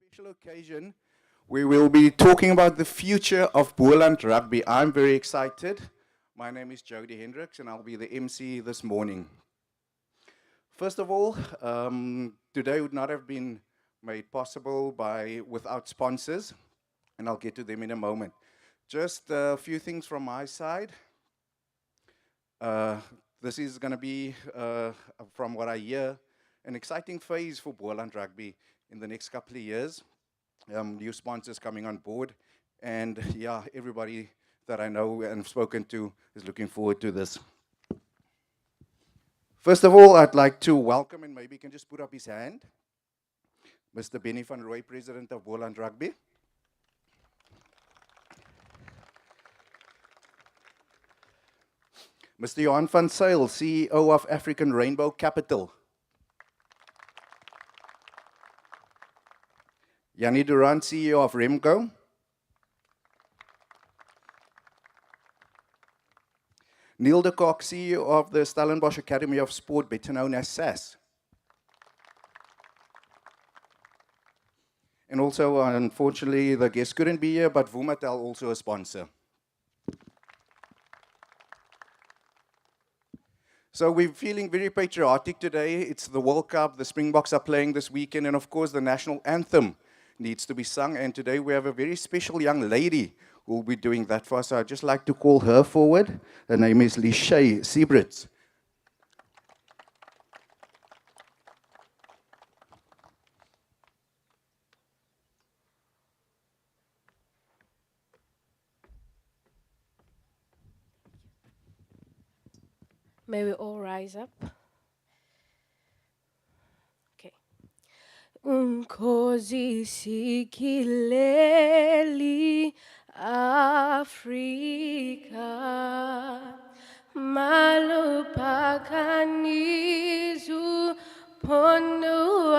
special occasion. We will be talking about the future of Boland Rugby. I'm very excited. My name is Jody Hendricks, and I'll be the MC this morning. First of all, today would not have been made possible without sponsors, and I'll get to them in a moment. Just a few things from my side. Uh, this is going to be, from what I hear, an exciting phase for Boland Rugby in the next couple of years. New sponsors coming on board, and yeah, everybody that I know and have spoken to is looking forward to this. First of all, I'd like to welcome, and maybe he can just put up his hand, Mr. Benny van Rooy, President of Boland Rugby. Mr. Johan van Zyl, CEO of African Rainbow Capital. Jannie Durant, CEO of Remco. Neil de Kock, CEO of the Stellenbosch Academy of Sport, better known as SAS. And also, unfortunately, the guest couldn't be here, but Vumatel also a sponsor. So we're feeling very patriotic today. It's the World Cup, the Springboks are playing this weekend, and of course the national anthem needs to be sung. And today we have a very special young lady who will be doing that for us. So I'd just like to call her forward. Her name is Lishay Siebrits. May we all rise up? Okay. Unkosi sikileli Afrika malupakanizu ponduayo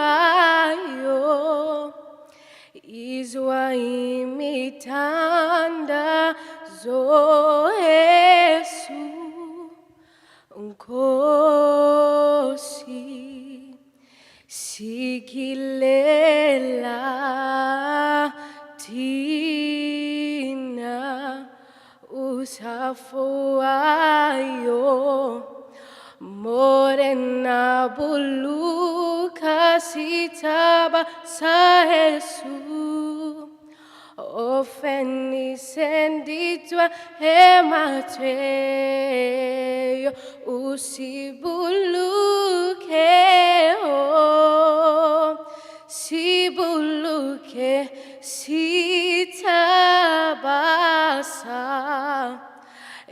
izwa imitanda zoesu Nkosi sikilela tina usafuayo morena buluka sitaba sa Jesu ofeni senditwa ematweyo usibuluke sibuluke sitabasa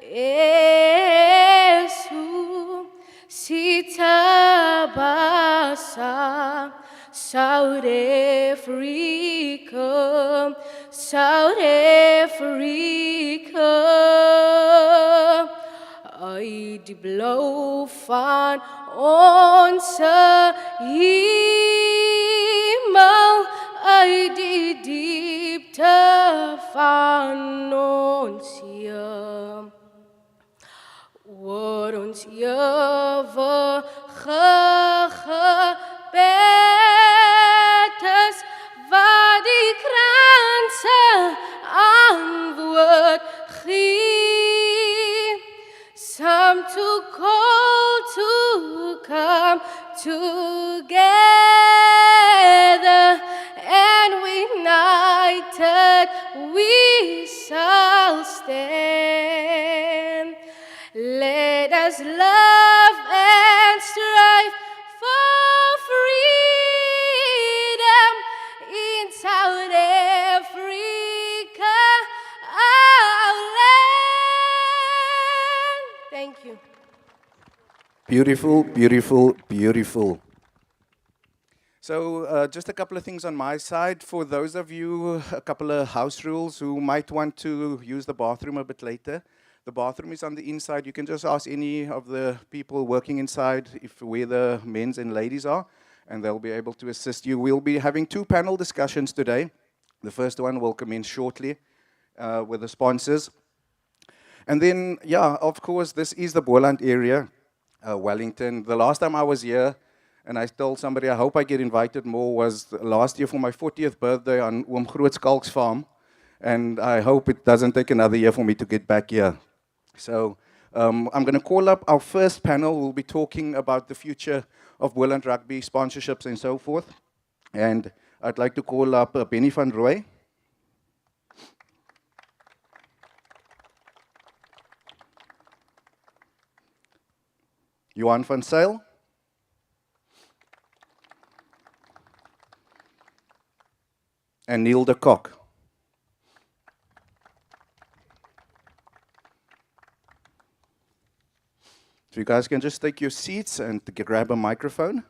Yesu sitabasa South Africa, South Africa. I die blauw van onze hemel, uit die diepte van ons Heer. Word ons Heer gebed is wat die kranse antwoord gee. Some to call to come together and united we shall stand. Let us love and strive for freedom in South Africa, our land. Thank you. Beautiful, beautiful, beautiful. So just a couple of things on my side. For those of you, a couple of house rules who might want to use the bathroom a bit later. The bathroom is on the inside. You can just ask any of the people working inside where the men's and ladies are, and they'll be able to assist you. We'll be having two panel discussions today. The first one will commence shortly with the sponsors. And then, yeah, of course, this is the Boland area, Wellington. The last time I was here, and I told somebody I hope I get invited more, was last year for my 40th birthday on Oom Grootskalk's farm, and I hope it doesn't take another year for me to get back here. So I'm going to call up our first panel. We'll be talking about the future of Boland Rugby, sponsorships and so forth. And I'd like to call up Benny van Rooy, Johan van Zyl, and Neil de Kock. So you guys can just take your seats and grab a microphone.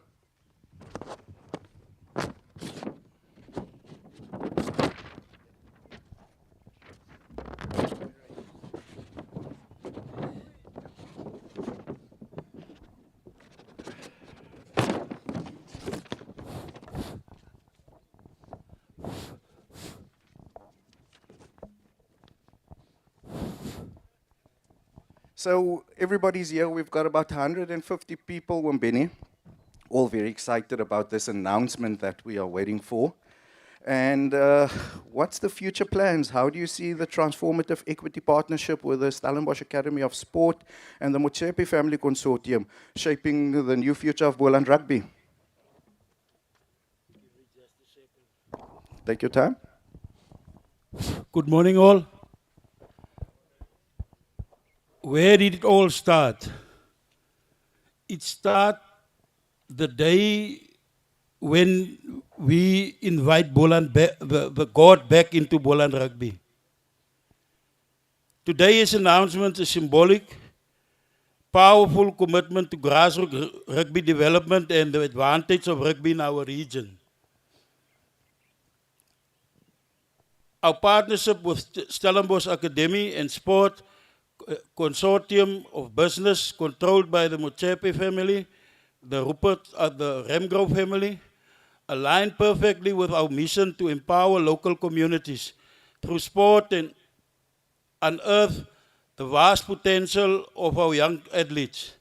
So everybody's here. We've got about 150 people, Wambeni, all very excited about this announcement that we are waiting for. And what's the future plans? How do you see the transformative equity partnership with the Stellenbosch Academy of Sport and the Motsepe Family Consortium shaping the new future of Boland Rugby? Take your time. Good morning, all. Where did it all start? It started the day when we invite Boland the God back into Boland Rugby. Today's announcement is symbolic, powerful commitment to grassroots rugby development and the advantage of rugby in our region. Our partnership with Stellenbosch Academy and Sport Consortium of Business controlled by the Motsepe family, the Remgrove family, align perfectly with our mission to empower local communities through sport and unearth the vast potential of our young athletes.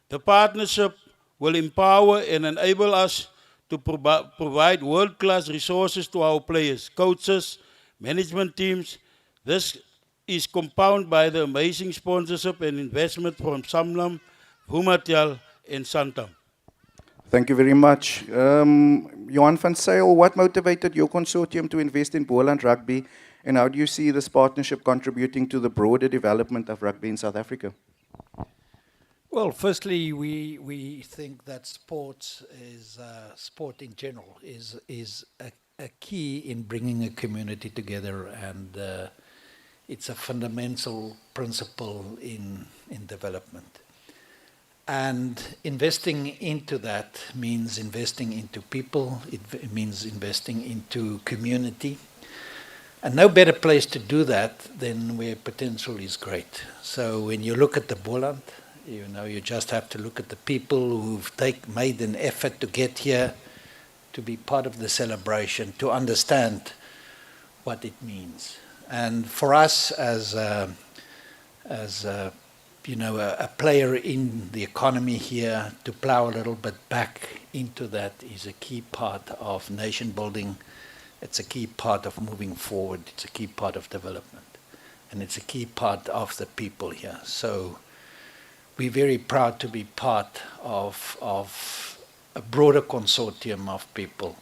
The partnership will empower and enable us to provide world-class resources to our players, coaches, management teams. This is compounded by the amazing sponsorship and investment from Sanlam, Vumatel, and Santam. Thank you very much. Johan van Zyl, what motivated your consortium to invest in Boland Rugby, and how do you see this partnership contributing to the broader development of rugby in South Africa? Well, firstly, we think that sport in general is a key in bringing a community together, and it's a fundamental principle in development. And investing into that means investing into people, it means investing into community. And no better place to do that than where potential is great. So when you look at the Boland, you just have to look at the people who've made an effort to get here, to be part of the celebration, to understand what it means. And for us as a player in the economy here, to plow a little bit back into that is a key part of nation building. It's a key part of moving forward. It's a key part of development. And it's a key part of the people here. So we're very proud to be part of a broader consortium of people,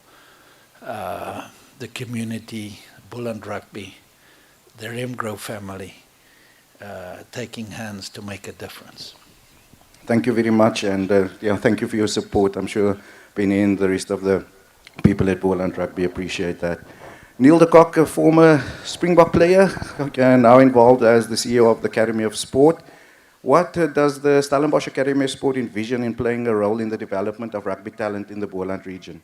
the community, Boland Rugby, the Remgrove family, taking hands to make a difference. Thank you very much, and thank you for your support. I'm sure Benny and the rest of the people at Boland Rugby appreciate that. Neil de Kock, a former Springbok player, now involved as the CEO of the Academy of Sport. What does the Stellenbosch Academy of Sport envision in playing a role in the development of rugby talent in the Boland region?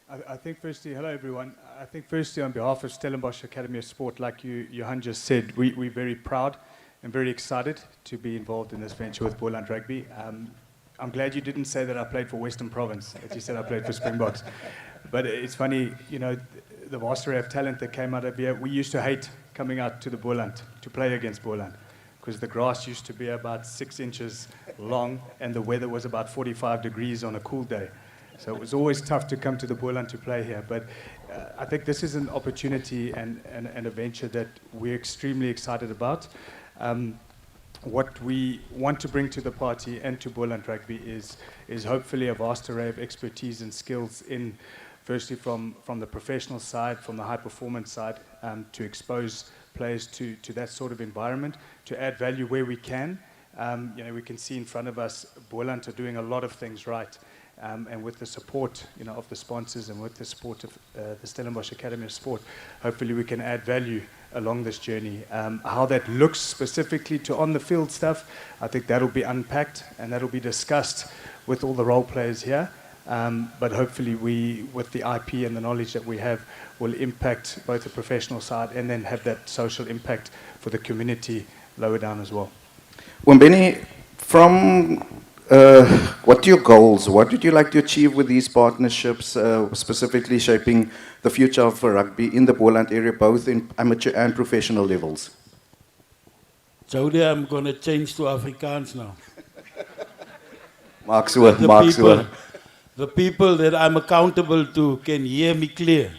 I think firstly, hello everyone. I think firstly on behalf of Stellenbosch Academy of Sport, like Johan just said, we're very proud and very excited to be involved in this venture with Boland Rugby. I'm glad you didn't say that I played for Western Province, that you said I played for Springboks. But it's funny, the vast array of talent that came out of here, we used to hate coming out to the Boland to play against Boland, because the grass used to be about 6 inches long and the weather was about 45 degrees on a cool day. So it was always tough to come to the Boland to play here. But I think this is an opportunity and a venture that we're extremely excited about. What we want to bring to the party and to Boland Rugby is hopefully a vast array of expertise and skills in, firstly from the professional side, from the high performance side, to expose players to that sort of environment, to add value where we can. We can see in front of us, Boland are doing a lot of things right. And with the support, of the sponsors and with the support of the Stellenbosch Academy of Sport, hopefully we can add value along this journey. How that looks specifically to on-the-field stuff, I think that'll be unpacked and that'll be discussed with all the role players here. But hopefully we, with the IP and the knowledge that we have, will impact both the professional side and then have that social impact for the community lower down as well. Benny, from what are your goals? What would you like to achieve with these partnerships, specifically shaping the future of rugby in the Boland area, both in amateur and professional levels? Jody, I'm going to change to Afrikaans now. Mark so. The people that I'm accountable to can hear me clear.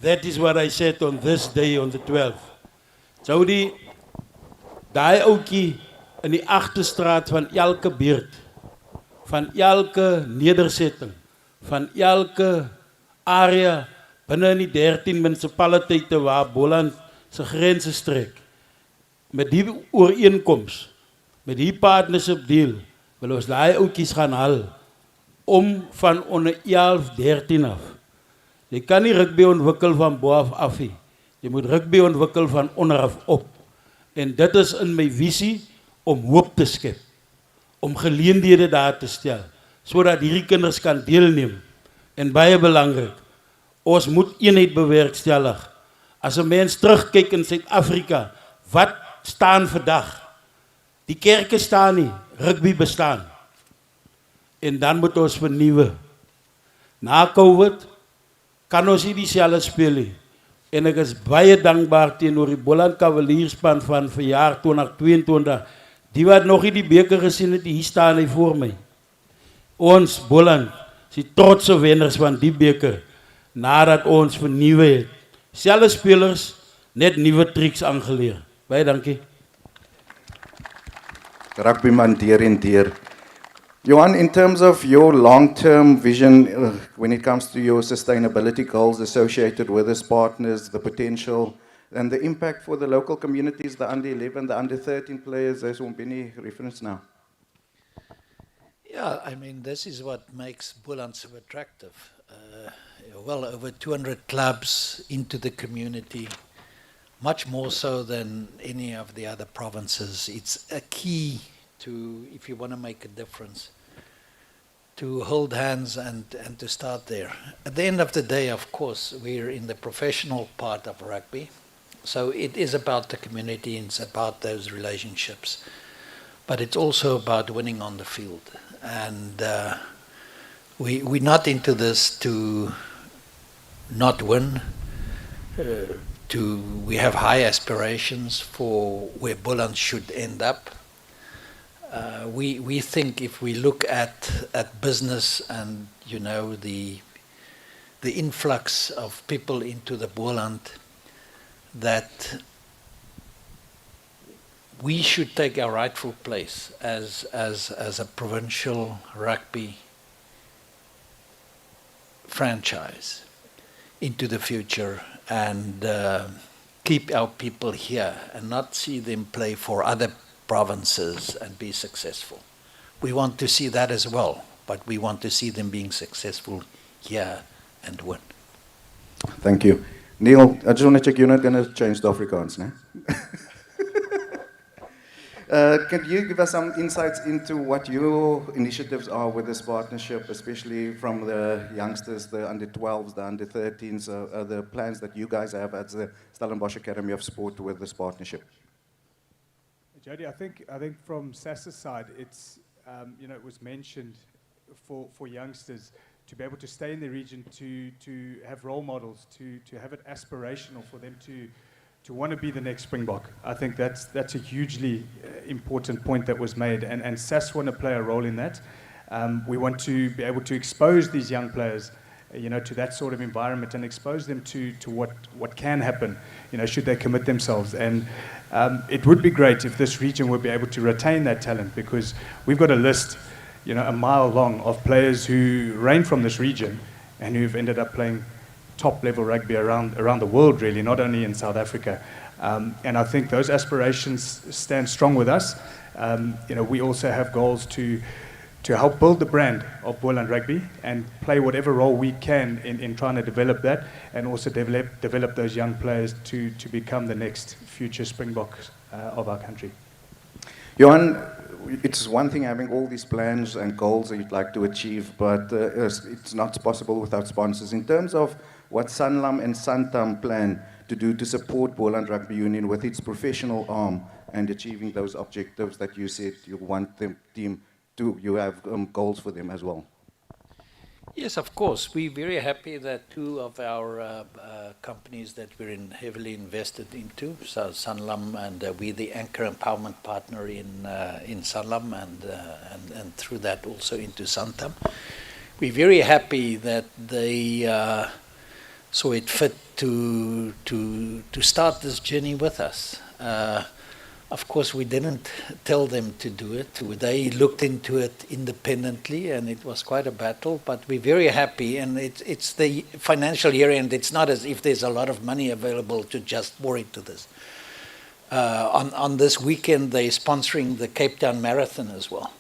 That is what I said on this day, on the 12th. Jody, daai ouetjie in die agterstraat van elke buurt, van elke nedersetting, van elke area binne in die 13 munisipaliteite waar Boland se grense strek. Met die ooreenkoms, met die partnership deal, wil ons daai ouetjies gaan haal om van onder 11, 13 af. Jy kan nie rugby ontwikkel van bo af nie. Jy moet rugby ontwikkel van onder af op. En dit is in my visie om hoop te skep, om geleenthede daar te stel, sodat hierdie kinders kan deelneem. En baie belangrik, ons moet eenheid bewerkstellig. As 'n mens terugkyk in Suid-Afrika, wat staan vandag? Die kerke staan nie, rugby bestaan. En dan moet ons vernuwe. Na COVID kan ons nie dieselfde speel nie. En ek is baie dankbaar teenoor die Boland Cavalierspan van verjaar 2022. Die wat nog nie die beker gesien het, hier staan hy voor my. Ons Boland is die trotse wenners van die beker, nadat ons vernuwe het. Selfde spelers, net nuwe tricks aangeleer. Baie dankie. Rugbyman deur en deur. Johan, in terms of your long-term vision when it comes to your sustainability goals associated with these partners, the potential and the impact for the local communities, the under-11, the under-13 players, as Benny referenced now. Yeah, I mean, this is what makes Boland so attractive. Well over 200 clubs into the community, much more so than any of the other provinces. It's a key to, if you want to make a difference, to hold hands and to start there. At the end of the day, of course, we're in the professional part of rugby. So it is about the community, it's about those relationships. But it's also about winning on the field. And we're not into this to not win. We have high aspirations for where Boland should end up. We think if we look at business and the influx of people into the Boland, that we should take our rightful place as a provincial rugby franchise into the future and keep our people here and not see them play for other provinces and be successful. We want to see that as well, but we want to see them being successful here and win. Thank you. Neil, I just want to check you're not going to change to Afrikaans, no? Can you give us some insights into what your initiatives are with this partnership, especially from the youngsters, the under-12s, the under-13s, the plans that you guys have at the Stellenbosch Academy of Sport with this partnership? Jody, I think from SAS's side, it's it was mentioned for youngsters to be able to stay in the region, to have role models, to have it aspirational for them want to be the next Springbok. I think that's a hugely important point that was made, and SAS want to play a role in that. We want to be able to expose these young players, to that sort of environment and expose them to what can happen, should they commit themselves. And it would be great if this region would be able to retain that talent, because we've got a list, a mile long of players who reign from this region and who've ended up playing top-level rugby around the world, really, not only in South Africa. And I think those aspirations stand strong with us. We also have goals to help build the brand of Boland Rugby and play whatever role we can in trying to develop that, and also develop those young players to become the next future Springboks of our country. Johan, it's one thing having all these plans and goals that you'd like to achieve, but it's not possible without sponsors. In terms of what Sanlam and Santam plan to do to support Boland Rugby Union with its professional arm and achieving those objectives that you said you want the team to, you have goals for them as well? Yes, of course. We're very happy that two of our companies that we're heavily invested into, so Sanlam, and we're the anchor empowerment partner in Sanlam, and through that also into Santam. We're very happy that they saw it fit to start this journey with us. Of course, we didn't tell them to do it. They looked into it independently, and it was quite a battle, but we're very happy. And it's the financial year, and it's not as if there's a lot of money available to just pour into this. On this weekend, they're sponsoring the Cape Town Marathon as well.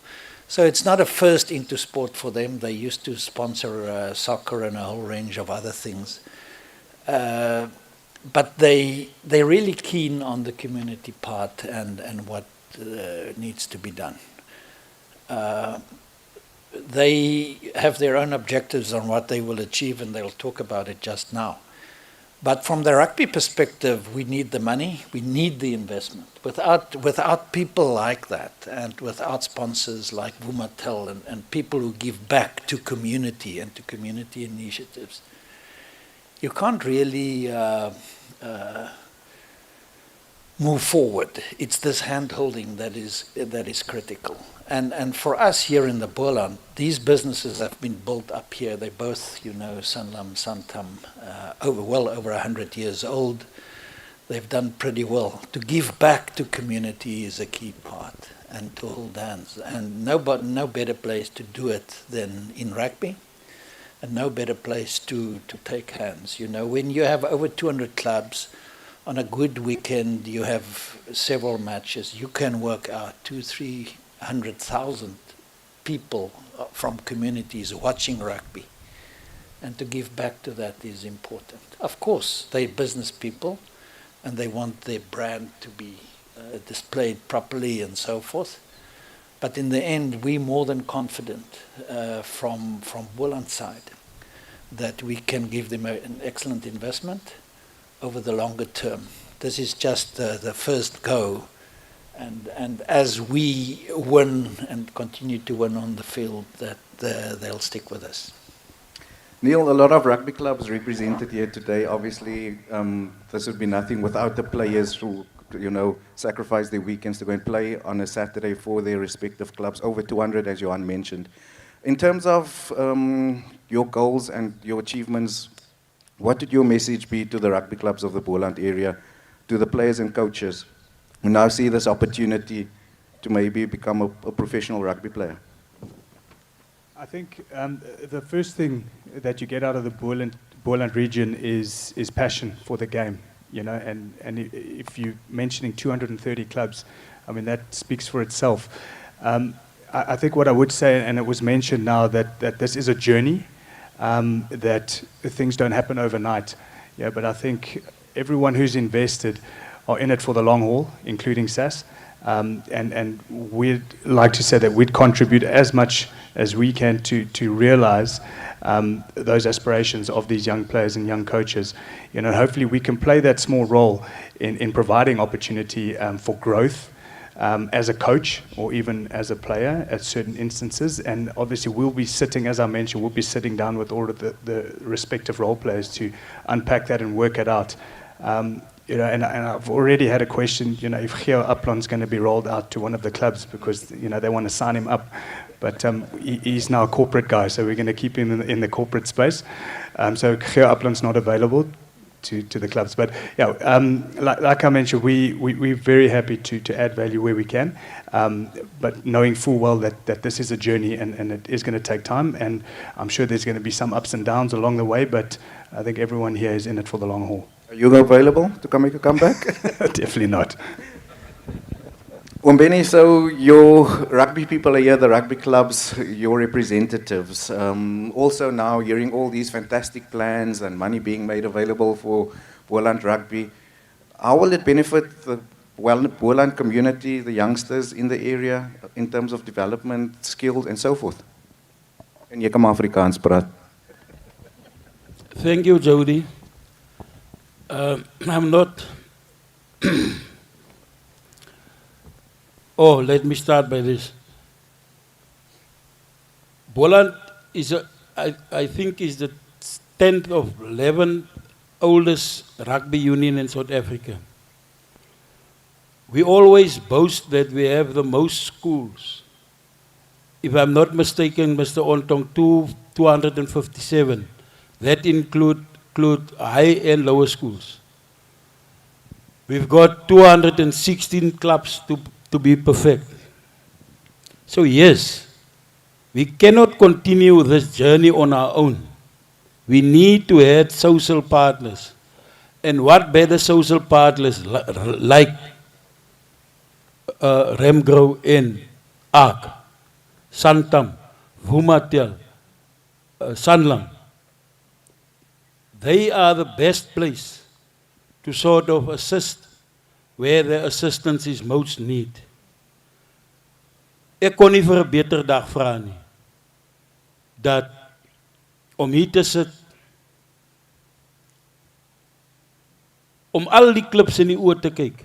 So it's not a first into sport for them. They used to sponsor soccer and a whole range of other things. But they're really keen on the community part and what needs to be done. They have their own objectives on what they will achieve, and they'll talk about it just now. But from the rugby perspective, we need the money, we need the investment. Without people like that, and without sponsors like Vumatel and people who give back to community and to community initiatives, you can't really move forward. It's this hand-holding that is critical. And for us here in the Boland, these businesses have been built up here. They both, Sanlam, Santam, well over 100 years old. They've done pretty well. To give back to community is a key part, and to hold hands. And no better place to do it than in rugby. And no better place to take hands. When you have over 200 clubs, on a good weekend you have several matches, you can work out 200,000-300,000 people from communities watching rugby. And to give back to that is important. Of course, they're business people, and they want their brand to be displayed properly and so forth. But in the end, we're more than confident from Boland's side that we can give them an excellent investment over the longer term. This is just the first go. And as we win and continue to win on the field, that they'll stick with us. Neil, a lot of rugby clubs represented here today. Obviously, this would be nothing without the players who sacrifice their weekends to go and play on a Saturday for their respective clubs, over 200, as Johan mentioned. In terms of your goals and your achievements, what would your message be to the rugby clubs of the Boland area, to the players and coaches who now see this opportunity to maybe become a professional rugby player? I think the first thing that you get out of the Boland region is passion for the game. And if you're mentioning 230 clubs, I mean, that speaks for itself. I think what I would say, and it was mentioned now, that this is a journey, that things don't happen overnight. Yeah, but I think everyone who's invested are in it for the long haul, including SAS. And we'd like to say that we'd contribute as much as we can to realize those aspirations of these young players and young coaches. Hopefully we can play that small role in providing opportunity for growth as a coach or even as a player at certain instances. And obviously we'll be sitting, as I mentioned, we'll be sitting down with all of the respective role players to unpack that and work it out. you know, and I've already had a question, you know, if Geo Upland's going to be rolled out to one of the clubs because, you know, they want to sign him up. But he's now a corporate guy, so we're going to keep him in the corporate space. So Geo Upland's not available to the clubs. But yeah, like I mentioned, we're very happy to add value where we can, but knowing full well that this is a journey and it is going to take time. And I'm sure there's going to be some ups and downs along the way, but I think everyone here is in it for the long haul. Are you available to come make a comeback? Definitely not. Umbeni, so your rugby people are here, the rugby clubs, your representatives. Also now hearing all these fantastic plans and money being made available for Boland Rugby. How will it benefit the Boland community, the youngsters in the area, in terms of development, skills, and so forth? En jy kan maar Afrikaans praat. Thank you, Jody. I'm not. Oh, let me start by this. Boland is, I think, is the 10th of 11th oldest rugby union in South Africa. We always boast that we have the most schools. If I'm not mistaken, Mr. Ontong, 257. That include high and lower schools. We've got 216 clubs to be perfect. So yes, we cannot continue this journey on our own. We need to add social partners. And what better social partners like Remgrow and Ark, Santam, Vumatel, Sanlam. They are the best place to sort of assist where the assistance is most needed. Ek kon nie vir 'n beter dag vra nie. Dat om hier te sit, om al die klubs in die oë te kyk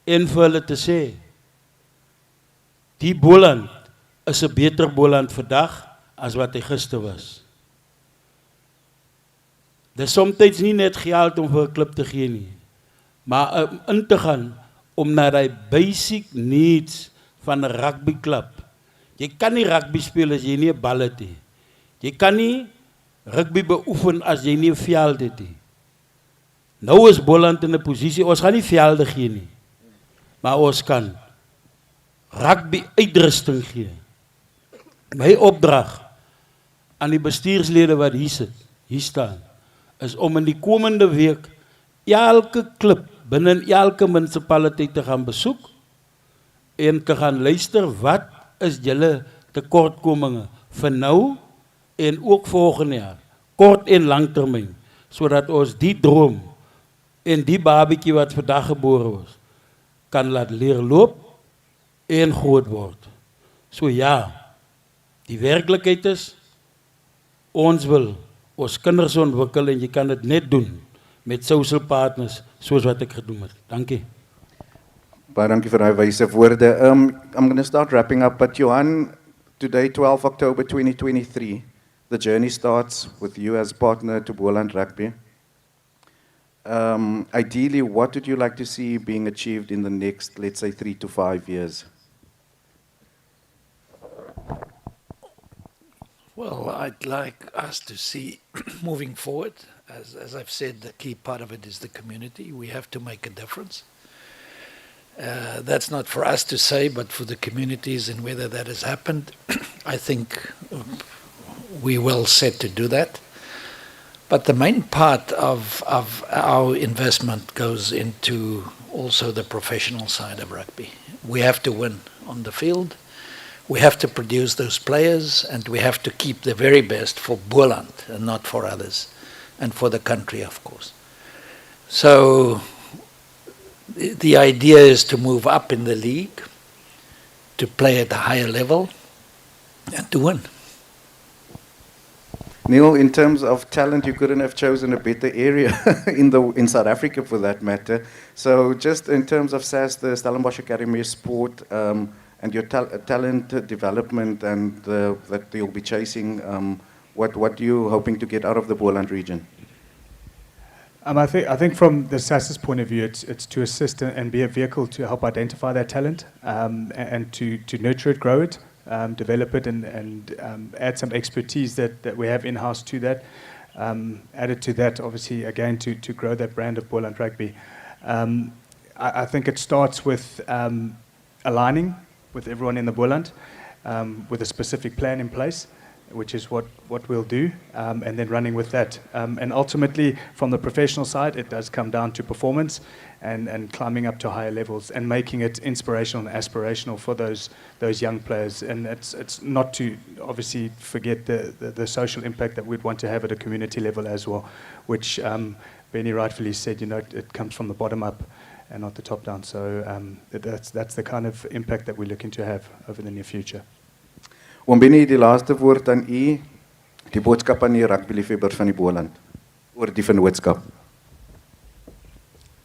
en vir hulle te sê, die Boland is 'n beter Boland vandag as wat hy gister was. Dit is soms nie net geld om vir 'n klub te gee nie, maar in te gaan om na die basic needs van 'n rugby klub. Jy kan nie rugby speel as jy nie 'n bal het nie. Jy kan nie rugby beoefen as jy nie 'n veld het nie. Nou is Boland in 'n posisie, ons gaan nie velde gee nie, maar ons kan rugby uitrusting gee. My opdrag aan die bestuurslede wat hier staan, is om in die komende week elke klub binne elke munisipaliteit te gaan besoek en te gaan luister wat is julle tekortkominge vir nou en ook volgende jaar, kort en langtermyn, sodat ons die droom en die babietjie wat vandag gebore was, kan laat leer loop en groot word. So ja, die werklikheid is, ons wil ons kinders ontwikkel en jy kan dit net doen met social partners soos wat ek gedoen het. Dankie. Baie dankie vir daai wyse woorde. I'm going to start wrapping up, but Johan, today, 12 October 2023, the journey starts with you as partner to Boland Rugby. Ideally, what would you like to see being achieved in the next, let's say, 3 to 5 years? Well, I'd like us to see moving forward, as I've said, the key part of it is the community. We have to make a difference. That's not for us to say, but for the communities and whether that has happened. I think we're well set to do that. But the main part of our investment goes into also the professional side of rugby. We have to win on the field. We have to produce those players, and we have to keep the very best for Boland and not for others, and for the country, of course. So the idea is to move up in the league, to play at a higher level, and to win. Neil, in terms of talent, you couldn't have chosen a better area in South Africa for that matter. So just in terms of SAS, the Stellenbosch Academy of Sport, and your talent development and that you'll be chasing, what are you hoping to get out of the Boland region? I think from the SAS's point of view, it's to assist and be a vehicle to help identify that talent and to nurture it, grow it, develop it, and add some expertise that we have in-house to that. Added to that, obviously, again, to grow that brand of Boland Rugby. I think it starts with aligning with everyone in the Boland with a specific plan in place, which is what we'll do, and then running with that. And ultimately, from the professional side, it does come down to performance and climbing up to higher levels and making it inspirational and aspirational for those young players. And it's not to obviously forget the social impact that we'd want to have at a community level as well, which Benny rightfully said, it comes from the bottom up and not the top down. So that's the kind of impact that we're looking to have over the near future. Oom Benny, die laaste woord aan u, die boodskap aan die rugbyliefhebbers van die Boland, oor die vennootskap.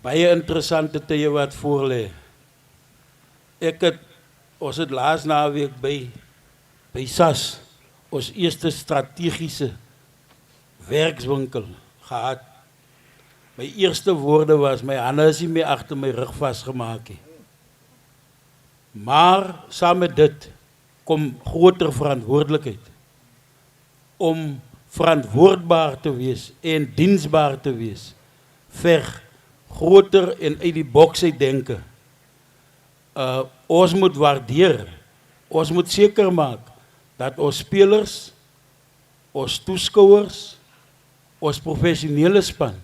Baie interessante tye wat voor lê. Ons het laas naweek by SAS, ons eerste strategiese werkswinkel gehad. My eerste woorde was, my hande is nie meer agter my rug vasgemaak nie. Maar saam met dit kom groter verantwoordelikheid om verantwoordbaar te wees en diensbaar te wees vir groter en uit die boks uit denke. Ons moet waardeer, ons moet seker maak dat ons spelers, ons toeskouers, ons professionele span,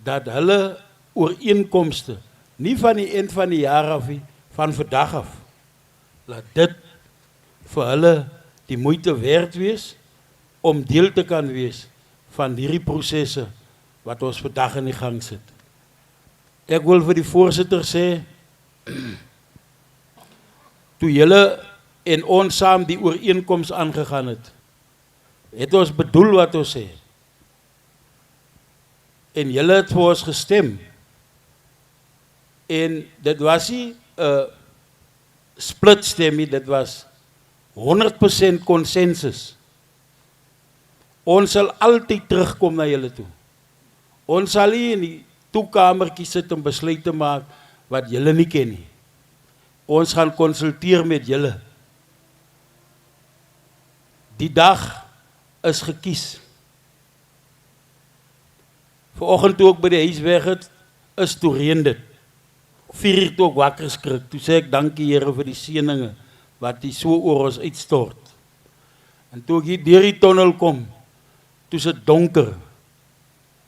dat hulle ooreenkomste, nie van die eind van die jaar af, van vandag af, laat dit vir hulle die moeite werd wees om deel te kan wees van hierdie prosesse wat ons vandag in die gang sit. Ek wil vir die voorsitter sê, toe julle en ons saam die ooreenkoms aangegaan het ons bedoel wat ons sê. En julle het vir ons gestem. En dit was nie split stem, dit was 100% consensus. Ons sal altyd terugkom na julle toe. Ons sal nie in die toekamertjie sit om besluit te maak wat julle nie ken nie. Ons gaan konsulteer met julle. Die dag is gekies. Vanoggend toe ek by die huis weg het, is toe reën dit. 4 uur toe ek wakker skrik, toe sê ek dankie Here vir die seëninge wat die so oor ons uitstort. En toe ek hier deur die tunnel kom, toe is dit donker.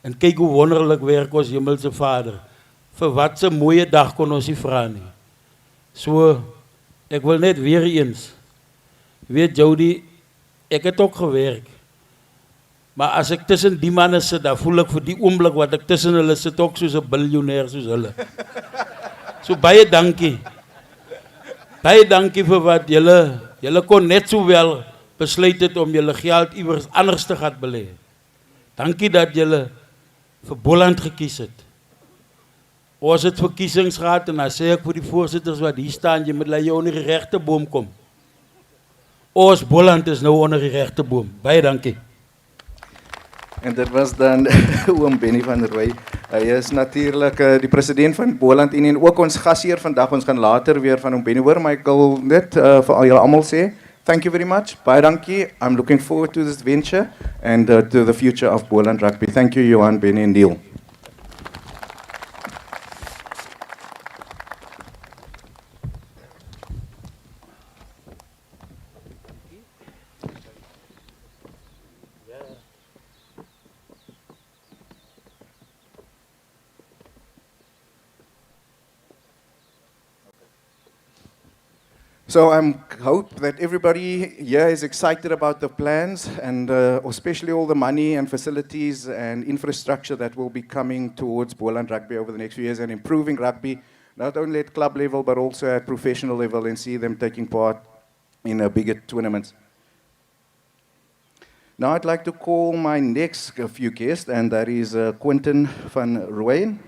En kyk hoe wonderlik werk ons Hemelse Vader. Vir wat 'n mooie dag kon ons nie vra nie. So, ek wil net weer eens, weet Jody, ek het ook gewerk. Maar as ek tussen die manne sit, dan voel ek vir die oomblik wat ek tussen hulle sit ook soos 'n biljoenêr soos hulle. So baie dankie. Baie dankie vir wat julle kon net so wel besluit het om julle geld iewers anders te gaan belê. Dankie dat julle vir Boland gekies het. Ons het verkiesings gehad en dan sê ek vir die voorsitters wat hier staan, jy moet laat jy onder die regte boom kom. Ons Boland is nou onder die regte boom. Baie dankie. En dit was dan oom Benny van Rooi. Hy is natuurlik die president van Boland en ook ons gasheer vandag. Ons gaan later weer van oom Benny hoor, maar ek wil net vir al julle almal sê, thank you very much. Baie dankie. I'm looking forward to this venture and to the future of Boland Rugby. Thank you, Johan, Benny and Neil. So I hope that everybody here is excited about the plans and especially all the money and facilities and infrastructure that will be coming towards Boland Rugby over the next few years and improving rugby, not only at club level but also at professional level, and see them taking part in bigger tournaments. Now I'd like to call my next few guests, and that is Quentin van Rooyen.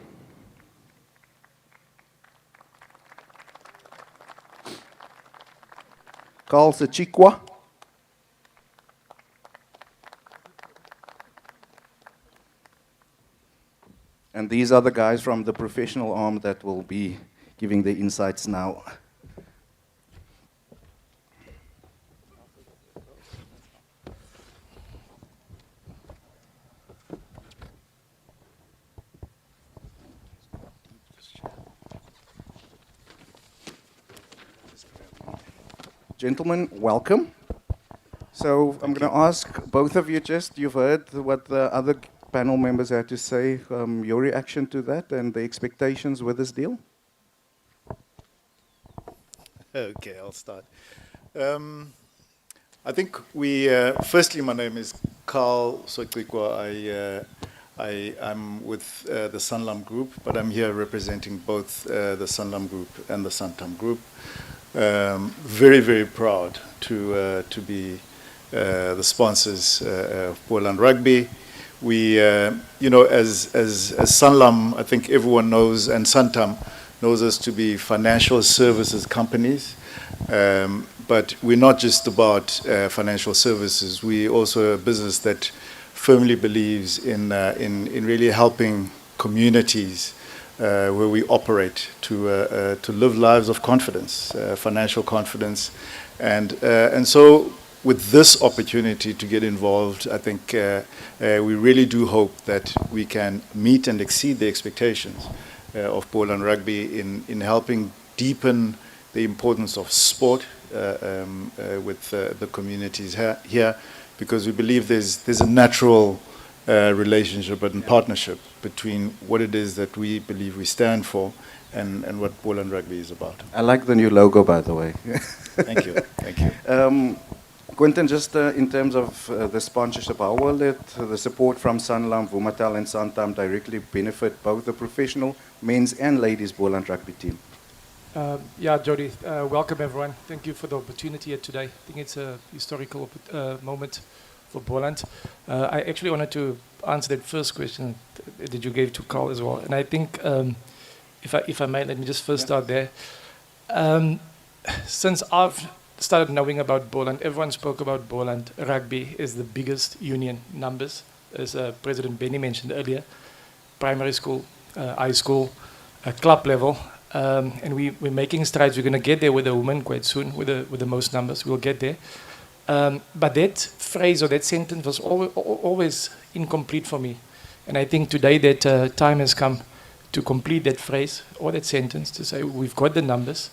Carl Sechikwa. And these are the guys from the professional arm that will be giving the insights now. Gentlemen, welcome. So I'm going to ask both of you you've heard what the other panel members had to say, your reaction to that and the expectations with this deal? Okay, I'll start. I think firstly, my name is Carl Soikikwa. I'm with the Sanlam Group, but I'm here representing both the Sanlam Group and the Santam Group. Very, very proud to be the sponsors of Boland Rugby. We, as Sanlam, I think everyone knows, and Santam knows us to be financial services companies. But we're not just about financial services. We also a business that firmly believes in really helping communities where we operate to live lives of confidence, financial confidence, and so with this opportunity to get involved, I think we really do hope that we can meet and exceed the expectations of Boland Rugby in helping deepen the importance of sport with the communities here, because we believe there's a natural relationship and partnership between what it is that we believe we stand for and what Boland Rugby is about. I like the new logo, by the way. Thank you. Thank you. Quentin, just in terms of the sponsorship, how will the support from Sanlam, Vumatel and Santam directly benefit both the professional men's and ladies Boland Rugby team? Yeah, Jody, welcome everyone. Thank you for the opportunity here today. I think it's a historical moment for Boland. I actually wanted to answer that first question that you gave to Carl as well. And I think, if I may, let me just first start there. Since I've started knowing about Boland, everyone spoke about Boland Rugby as the biggest union numbers, as President Benny mentioned earlier, primary school, high school, club level. And we're making strides. We're going to get there with the women quite soon, with the most numbers. We'll get there. But that phrase or that sentence was always incomplete for me. And I think today that time has come to complete that phrase or that sentence, to say we've got the numbers,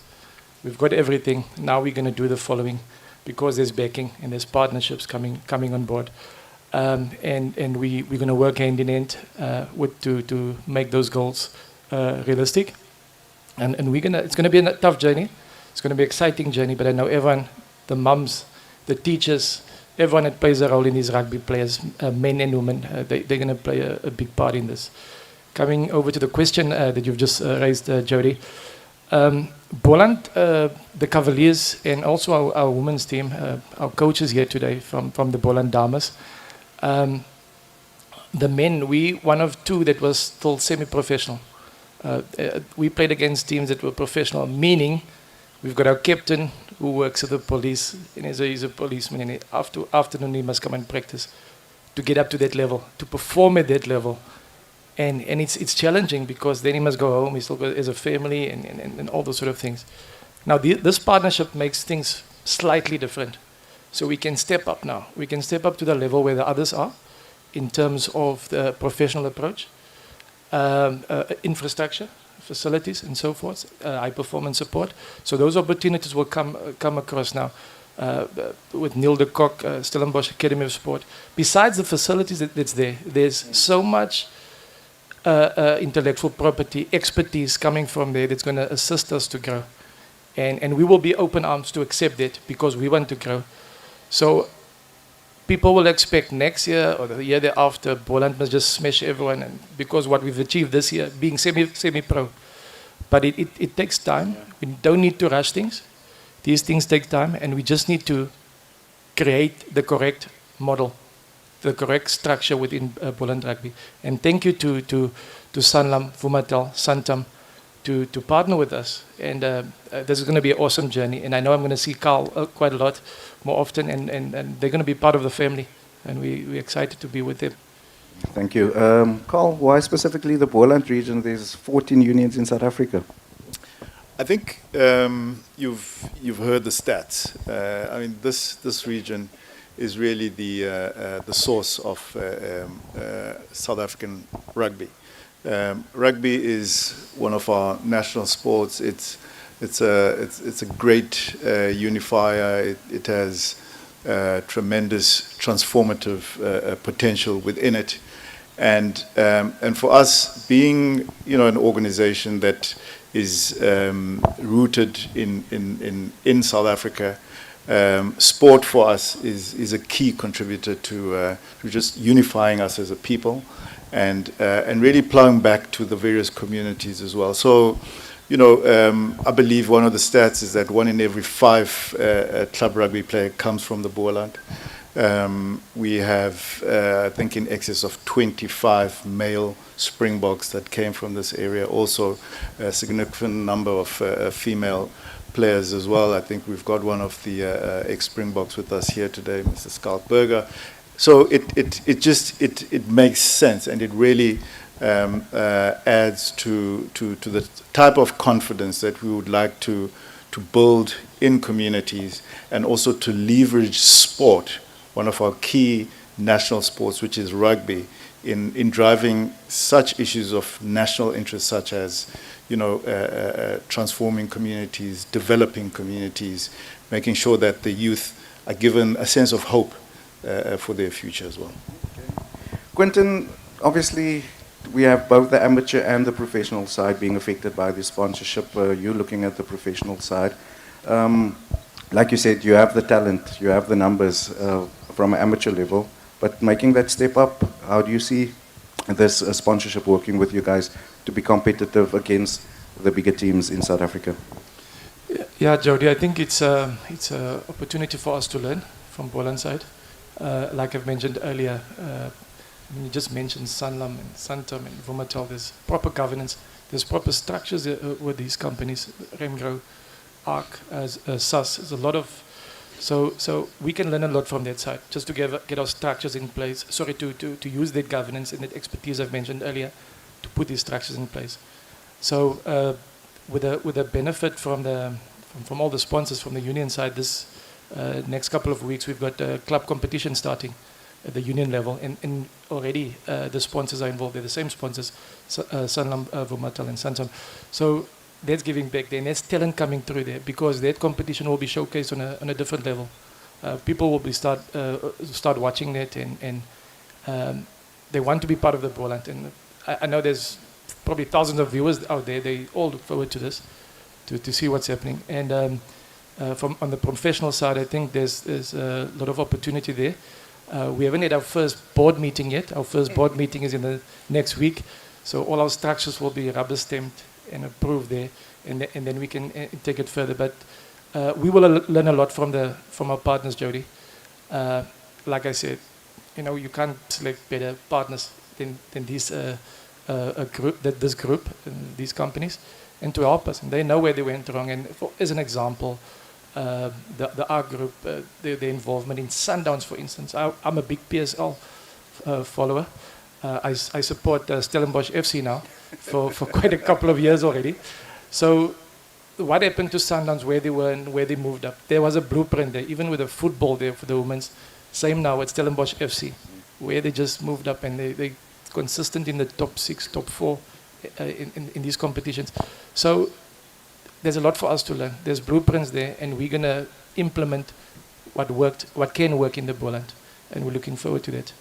we've got everything, now we're going to do the following, because there's backing and there's partnerships coming on board. And we're going to work hand in hand to make those goals realistic. And it's going to be a tough journey. It's going to be an exciting journey, but I know everyone, the mums, the teachers, everyone that plays a role in these rugby players, men and women, they're going to play a big part in this. Coming over to the question that you've just raised, Jody. Boland, the Cavaliers, and also our women's team, our coaches here today from the Boland Dames. The men, we one of two that was still semi-professional. We played against teams that were professional, meaning we've got our captain who works at the police, and he's a policeman, and afternoon he must come and practice to get up to that level, to perform at that level. And it's challenging, because then he must go home, he still has a family and all those sort of things. Now this partnership makes things slightly different. So we can step up now. We can step up to the level where the others are in terms of the professional approach, infrastructure, facilities and so forth, high performance support. So those opportunities will come across now with Neil de Kock, Stellenbosch Academy of Sport. Besides the facilities that's there's so much intellectual property, expertise coming from there that's going to assist us to grow. And we will be open arms to accept that, because we want to grow. So people will expect next year or the year thereafter, Boland must just smash everyone, and because what we've achieved this year, being semi-pro. But it takes time. We don't need to rush things. These things take time, and we just need to create the correct model, the correct structure within Boland Rugby. And thank you to Sanlam, Vumatel, Santam, to partner with us. And this is going to be an awesome journey. And I know I'm going to see Carl quite a lot more often, and they're going to be part of the family. And we're excited to be with them. Thank you. Carl, why specifically the Boland region? There's 14 unions in South Africa. I think you've heard the stats. I mean, this region is really the source of South African rugby. Rugby is one of our national sports. It's a great unifier. It has tremendous transformative potential within it, and for us, being an organization that is rooted in South Africa, sport for us is a key contributor to just unifying us as a people, and really plowing back to the various communities as well. So, I believe one of the stats is that 1 in every 5 club rugby player comes from the Boland. We have, I think, in excess of 25 male Springboks that came from this area. Also, a significant number of female players as well. I think we've got one of the ex-Springboks with us here today, Mr. Skalkberger. So it makes sense, and it really adds to the type of confidence that we would like to build in communities, and also to leverage sport, one of our key national sports, which is rugby, in driving such issues of national interest, such as transforming communities, developing communities, making sure that the youth are given a sense of hope for their future as well. Quentin, obviously, we have both the amateur and the professional side being affected by the sponsorship. You're looking at the professional side. Like you said, you have the talent, you have the numbers from an amateur level, but making that step up, how do you see this sponsorship working with you guys to be competitive against the bigger teams in South Africa? Yeah, Jody, I think it's a opportunity for us to learn from Boland's side. Like I've mentioned earlier, you just mentioned Sanlam and Santam and Vumatel. There's proper governance, there's proper structures with these companies, Remgro, ARC, SAS. There's a lot of, so we can learn a lot from that side, just to get our structures in place. Sorry, to use that governance and that expertise I've mentioned earlier, to put these structures in place. So with the benefit from all the sponsors from the union side, this next couple of weeks we've got a club competition starting at the union level, and already the sponsors are involved. They're the same sponsors, Sanlam, Vumatel and Santam. So that's giving back there, and there's talent coming through there, because that competition will be showcased on a different level. People will be start watching that, and they want to be part of the Boland. And I know there's probably thousands of viewers out there. They all look forward to this, to see what's happening. And on the professional side, I think there's a lot of opportunity there. We haven't had our first board meeting yet. Our first board meeting is in the next week. So all our structures will be rubber stamped and approved there, and then we can take it further. But we will learn a lot from our partners, Jody. Like I said, you can't select better partners than these this group and these companies, and to help us. And they know where they went wrong. And as an example, the ARC group, their involvement in Sundowns, for instance. I'm a big PSL follower. I support Stellenbosch FC now for quite a couple of years already. So what happened to Sundowns, where they were and where they moved up? There was a blueprint there, even with the football there for the women's. Same now at Stellenbosch FC, where they just moved up, and they consistent in the top 6, top 4 in these competitions. So there's a lot for us to learn. There's blueprints there, and we're going to implement what worked, what can work in the Boland, and we're looking forward to that.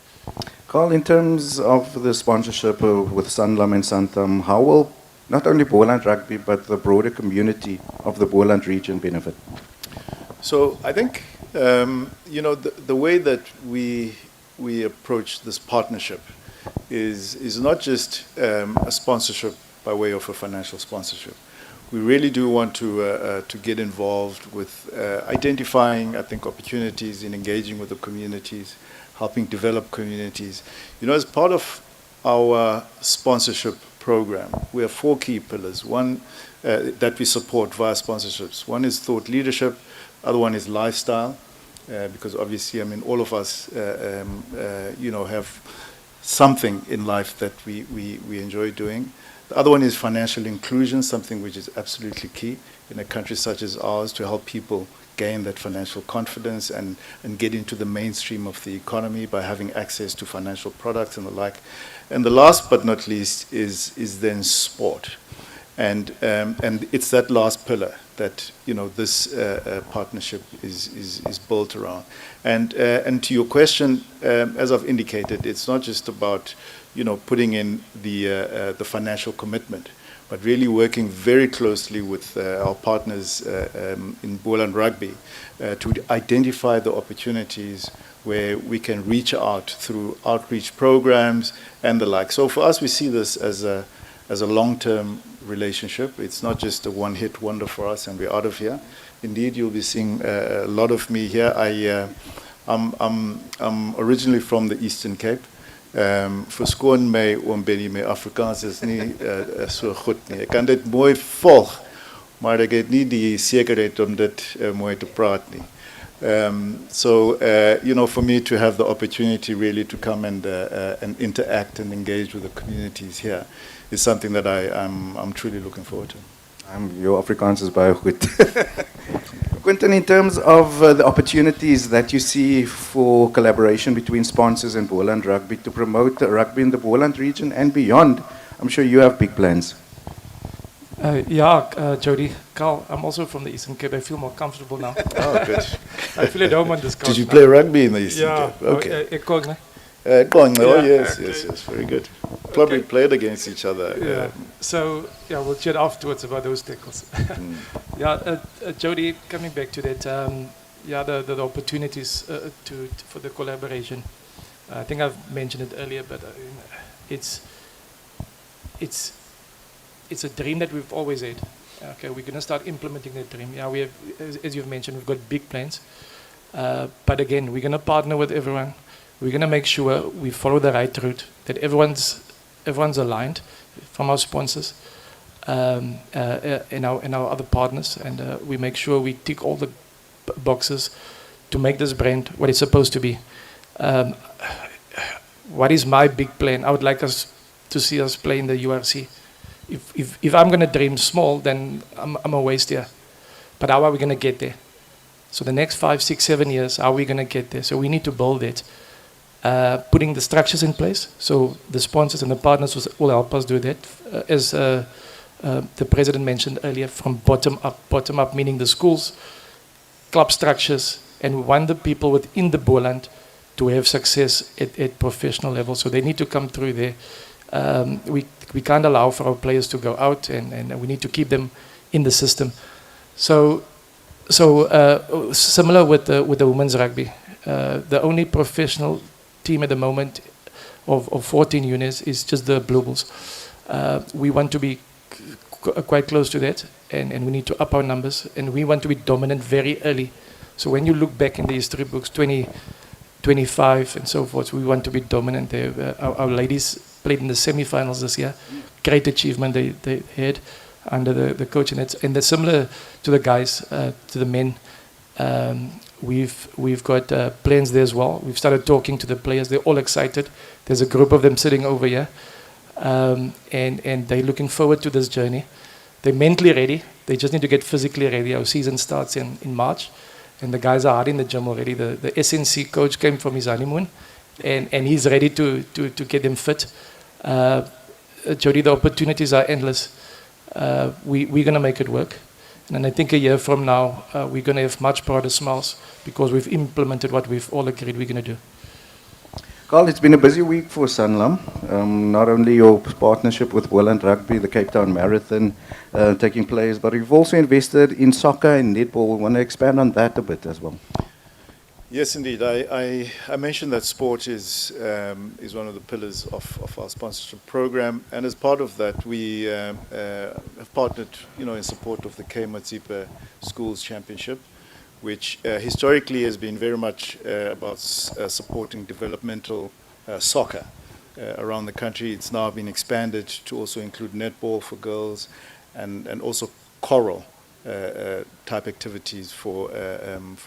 Carl, in terms of the sponsorship with Sanlam and Santam, how will not only Boland Rugby but the broader community of the Boland region benefit? So I think the way that we approach this partnership is not just a sponsorship by way of a financial sponsorship. We really do want to get involved with identifying, I think, opportunities in engaging with the communities, helping develop communities. As part of our sponsorship program, we have 4 key pillars. One that we support via sponsorships. One is thought leadership. Other one is lifestyle, because obviously, all of us, have something in life that we enjoy doing. The other one is financial inclusion, something which is absolutely key in a country such as ours to help people gain that financial confidence and get into the mainstream of the economy by having access to financial products and the like. And the last but not least is then sport. And it's that last pillar that this partnership is built around. And to your question, as I've indicated, it's not just about putting in the financial commitment, but really working very closely with our partners in Boland Rugby to identify the opportunities where we can reach out through outreach programs and the like. So for us, we see this as a long-term relationship. It's not just a one-hit wonder for us and we're out of here. Indeed, you'll be seeing a lot of me here. I'm originally from the Eastern Cape. Verskoon my oom Benny, my Afrikaans is nie so goed nie. Ek kan dit mooi volg, maar ek het nie die sekerheid om dit mooi te praat nie. So for me to have the opportunity really to come and interact and engage with the communities here is something that I'm truly looking forward to. Your Afrikaans is baie goed. Quentin, in terms of the opportunities that you see for collaboration between sponsors and Boland Rugby to promote rugby in the Boland region and beyond, I'm sure you have big plans. Jody, Carl, I'm also from the Eastern Cape. I feel more comfortable now. Oh, good. I feel at home on this couch. Did you play rugby in the Eastern Yeah. Cape? Okay. Ek kon, né? Yes, very good. Probably played against each other. Yeah. So, we'll chat afterwards about those tackles. Jody, coming back to that, the opportunities for the collaboration. I think I've mentioned it earlier, but it's a dream that we've always had. Okay, we're going to start implementing that dream. Yeah, we have, as you've mentioned, we've got big plans. But again, we're going to partner with everyone. We're going to make sure we follow the right route, that everyone's aligned, from our sponsors and our other partners, and we make sure we tick all the boxes to make this brand what it's supposed to be. What is my big plan? I would like us to see us play in the URC. If I'm going to dream small, then I'm a waste here. But how are we going to get there? So the next 5, 6, 7 years, how are we going to get there? So we need to build it. Putting the structures in place, so the sponsors and the partners will help us do that. As the president mentioned earlier, from bottom up meaning the schools, club structures, and we want the people within the Boland to have success at professional level. So they need to come through there. We can't allow for our players to go out, and we need to keep them in the system. So similar with the women's rugby, the only professional team at the moment of 14 units is just the Blue Bulls. We want to be quite close to that, and we need to up our numbers, and we want to be dominant very early. So when you look back in the history books, 25 and so forth, we want to be dominant there. Our ladies played in the semi-finals this year. Great achievement they had under the coach, and they're similar to the guys, to the men. We've got plans there as well. We've started talking to the players. They're all excited. There's a group of them sitting over here, and they're looking forward to this journey. They're mentally ready. They just need to get physically ready. Our season starts in March, and the guys are hard in the gym already. The SNC coach came from his honeymoon, and he's ready to get them fit. Jody, the opportunities are endless. We're going to make it work. And I think a year from now, we're going to have much broader smiles because we've implemented what we've all agreed we're going to do. Carl, it's been a busy week for Sanlam. Not only your partnership with Boland Rugby, the Cape Town Marathon taking place, but you've also invested in soccer and netball. We want to expand on that a bit as well. Yes, indeed. I mentioned that sport is one of the pillars of our sponsorship program, and as part of that, we have partnered, in support of the K Matsipa Schools Championship, which historically has been very much about supporting developmental soccer around the country. It's now been expanded to also include netball for girls, and also choral type activities for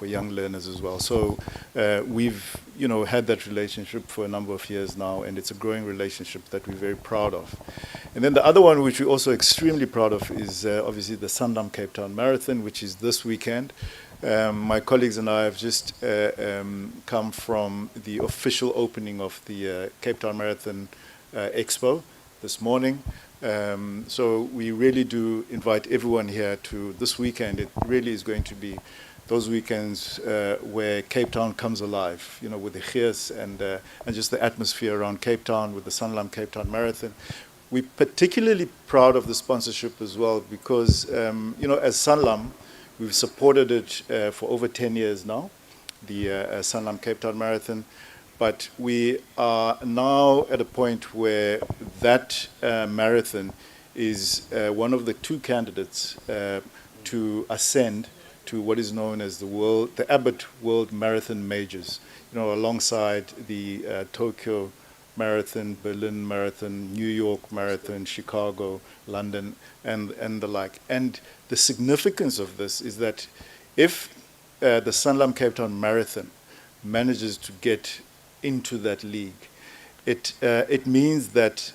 young learners as well. So we've had that relationship for a number of years now, and it's a growing relationship that we're very proud of. And then the other one, which we're also extremely proud of, is obviously the Sanlam Cape Town Marathon, which is this weekend. My colleagues and I have just come from the official opening of the Cape Town Marathon Expo this morning. So we really do invite everyone here to this weekend. It really is going to be those weekends where Cape Town comes alive, with the gees and just the atmosphere around Cape Town with the Sanlam Cape Town Marathon. We're particularly proud of the sponsorship as well because, as Sanlam, we've supported it for over 10 years now, the Sanlam Cape Town Marathon. But we are now at a point where that marathon is one of the two candidates to ascend to what is known as the Abbott World Marathon Majors, alongside the Tokyo Marathon, Berlin Marathon, New York Marathon, Chicago, London, and the like. And the significance of this is that if the Sanlam Cape Town Marathon manages to get into that league, it means that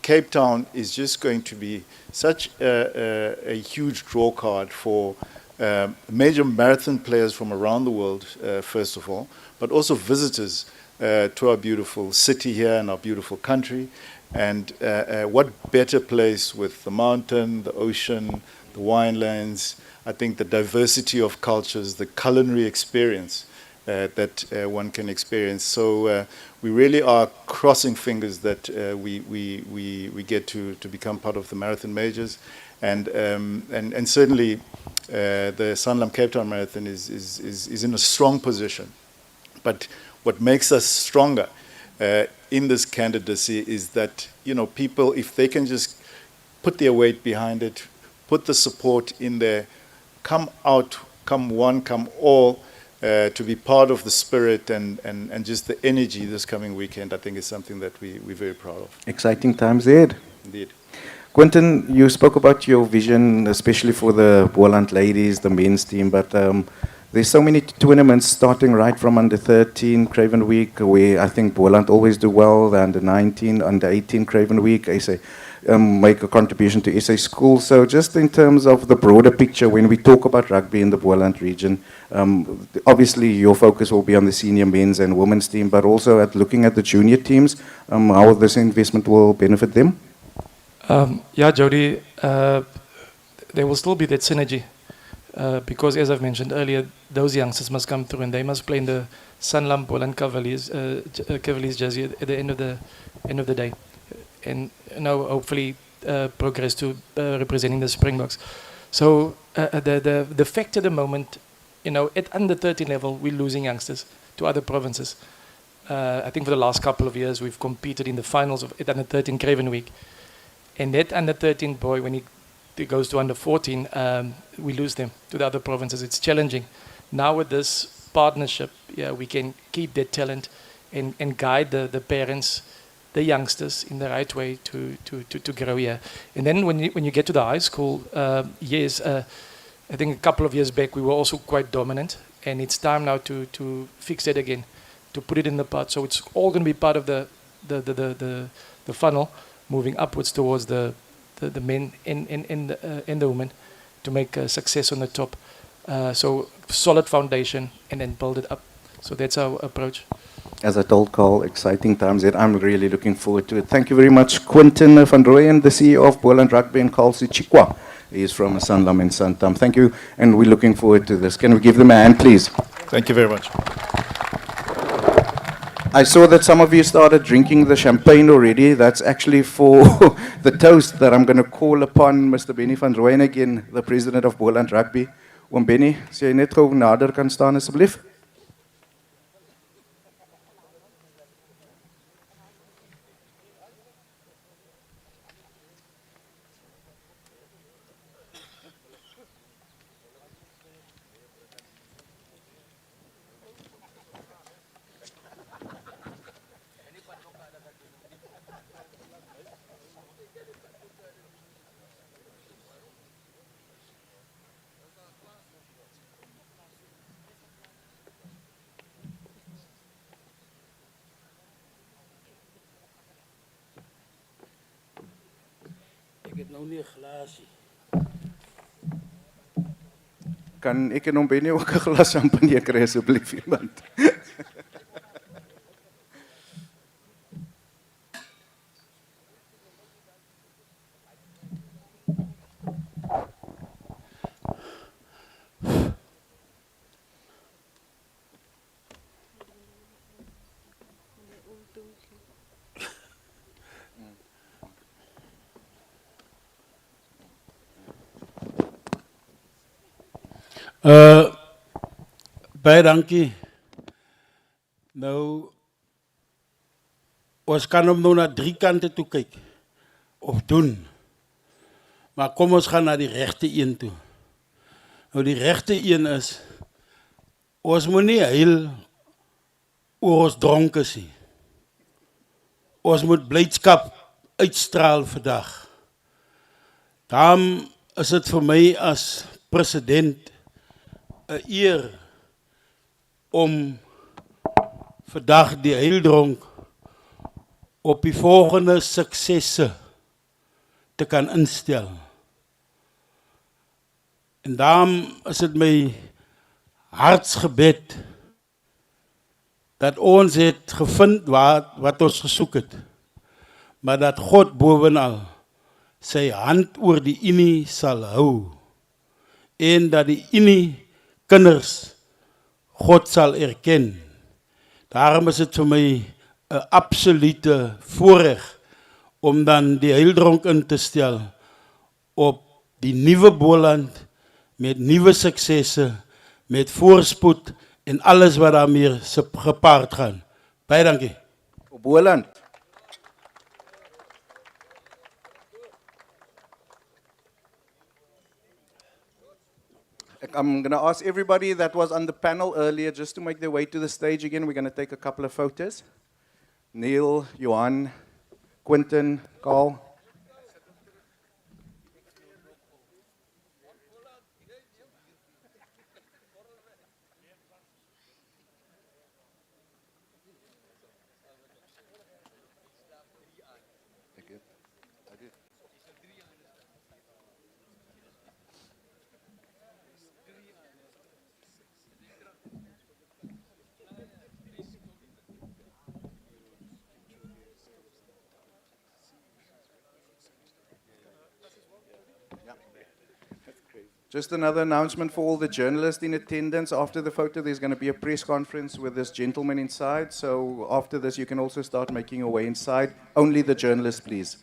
Cape Town is just going to be such a huge draw card for major marathon players from around the world, first of all, but also visitors to our beautiful city here and our beautiful country. And what better place with the mountain, the ocean, the winelands, I think the diversity of cultures, the culinary experience that one can experience. So we really are crossing fingers that we get to become part of the marathon majors, and certainly the Sanlam Cape Town Marathon is in a strong position. But what makes us stronger in this candidacy is that people, if they can just put their weight behind it, put the support in there, come out, come one, come all. To be part of the spirit and just the energy this coming weekend, I think is something that we're very proud of. Exciting times ahead. Indeed. Quentin, you spoke about your vision, especially for the Boland ladies, the men's team, but there's so many tournaments starting right from under 13 Craven Week, where I think Boland always do well, the under 19, under 18 Craven Week, I say, make a contribution to SA schools. So just in terms of the broader picture, when we talk about rugby in the Boland region, obviously your focus will be on the senior men's and women's team, but also at looking at the junior teams, how this investment will benefit them? Yeah, Jody, there will still be that synergy because, as I've mentioned earlier, those youngsters must come through and they must play in the Sanlam Boland Cavaliers jersey at the end of the day, and hopefully progress to representing the Springboks. So the fact at the moment, at under 13 level, we're losing youngsters to other provinces. I think for the last couple of years we've competed in the finals at under 13 Craven Week. And that under 13 boy, when he goes to under 14, we lose them to the other provinces. It's challenging. Now with this partnership, we can keep that talent and guide the parents, the youngsters in the right way to grow here. And then when you get to the high school, I think a couple of years back we were also quite dominant, and it's time now to fix that again, to put it in the pot. So it's all going to be part of the funnel, moving upwards towards the men and the women to make success on the top. So solid foundation and then build it up. So that's our approach. As I told Carl, exciting times that I'm really looking forward to it. Thank you very much, Quentin van Rooyen, the CEO of Boland Rugby, and Carl Sichikwa. He is from Sanlam and Santam. Thank you, and we're looking forward to this. Can we give them a hand, please? Thank you very much. I saw that some of you started drinking the champagne already. That's actually for the toast that I'm going to call upon Mr. Benny van Rooyen again, the president of Boland Rugby. Oom Benny, as jy net gou nader kan staan asseblief. het nou nie 'n glasie. Kan ek en hom Benny ook 'n glas champagne kry asseblief iemand? Baie dankie. Nou, ons kan hom nou na 3 kante toe kyk, of doen. Maar kom ons gaan na die regte een toe. Nou die regte een is, ons moet nie huil oor ons dronk is nie. Ons moet blydskap uitstraal vandag. Daarom is dit vir my as president 'n eer om vandag die huildronk op die volgende suksesse te kan instel. En daarom is dit my hartsgebed dat ons het gevind wat ons gesoek het, maar dat God bovenal sy hand oor die Unie sal hou en dat die Unie kinders God sal erken. Daarom is dit vir my 'n absolute voorreg om dan die huildronk in te stel op die nuwe Boland met nuwe suksesse, met voorspoed en alles wat daarmee gepaard gaan. Baie dankie. Op Boland. I'm going to ask everybody that was on the panel earlier just to make their way to the stage again. We're going to take a couple of photos. Neil, Johan, Quentin, Carl. Just another announcement for all the journalists in attendance. After the photo, there's going to be a press conference with this gentleman inside. So after this, you can also start making your way inside. Only the journalists, please.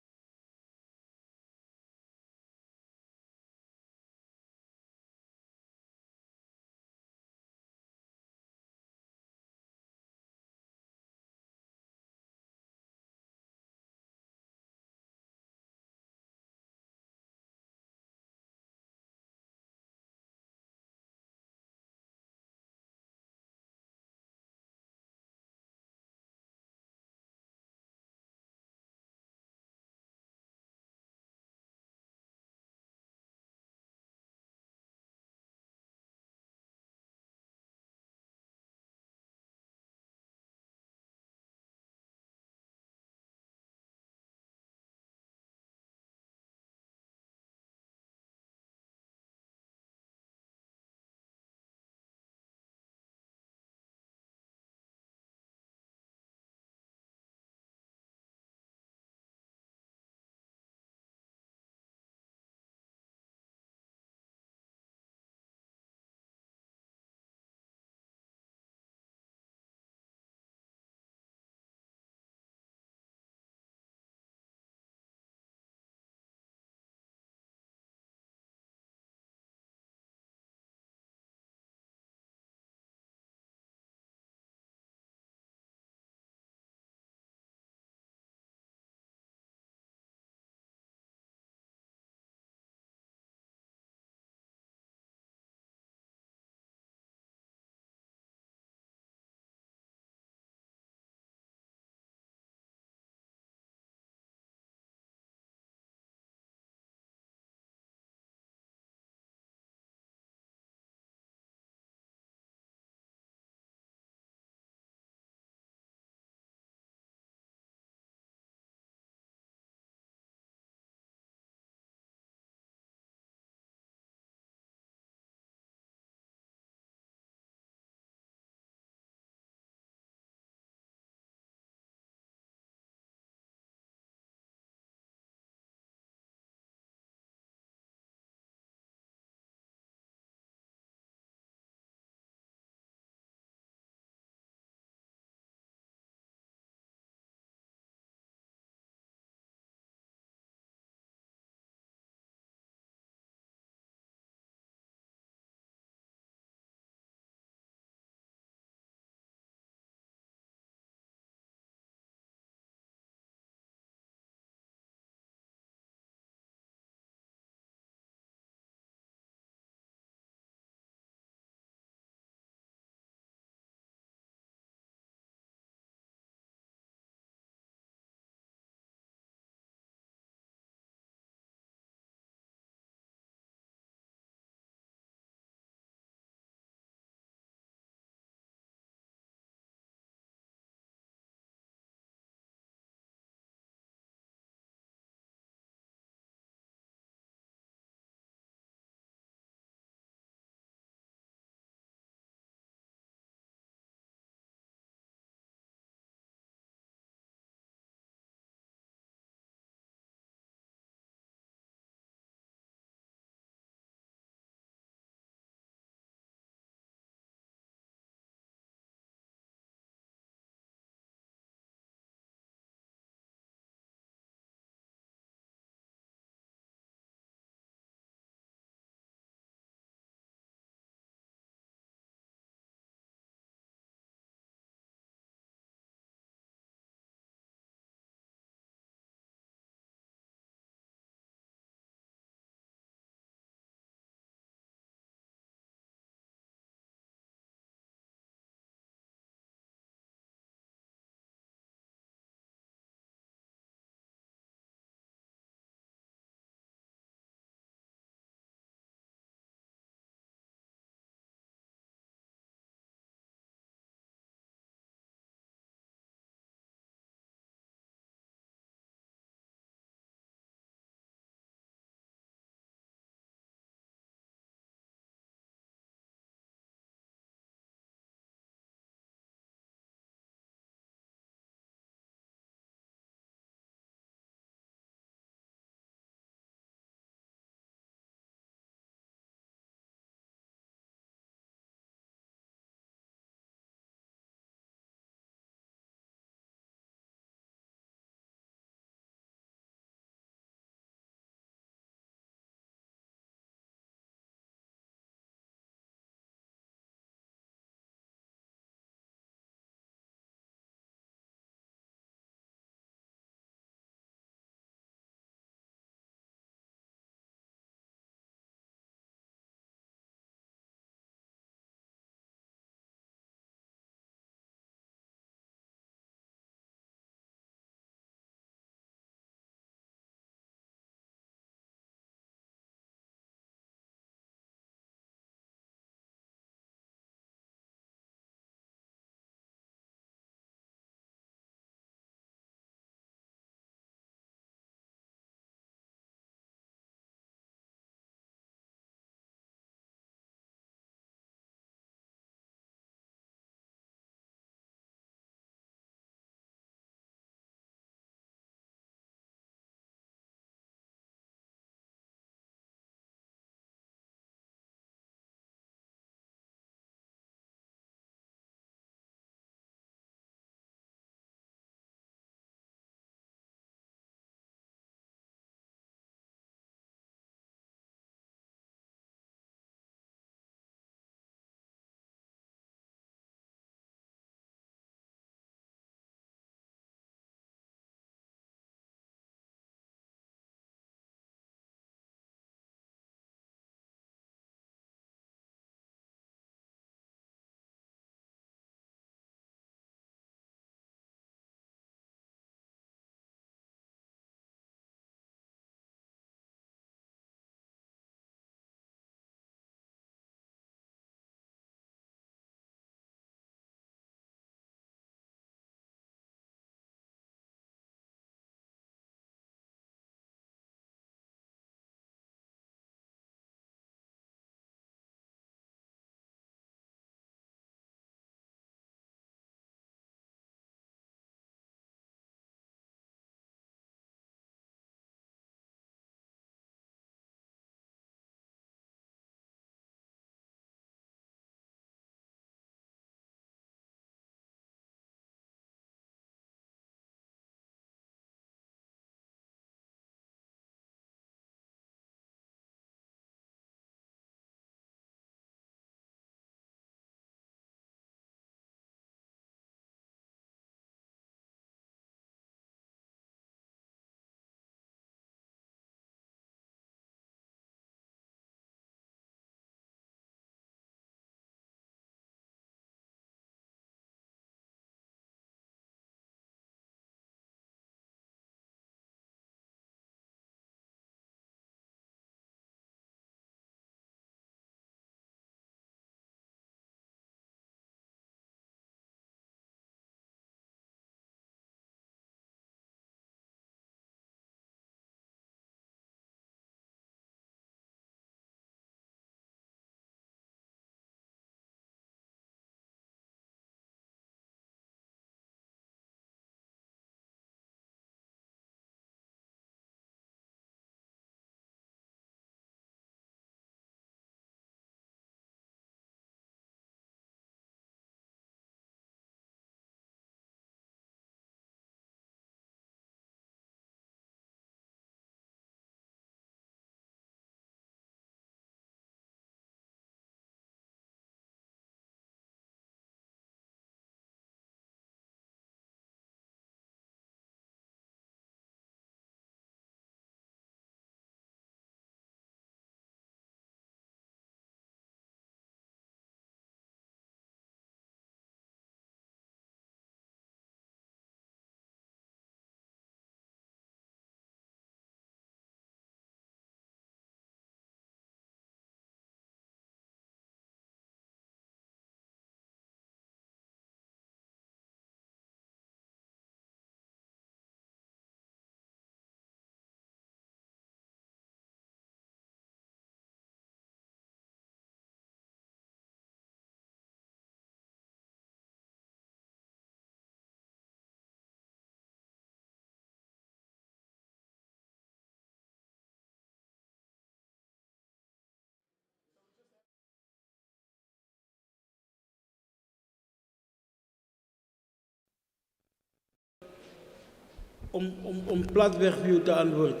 om platweg vir jou te antwoord.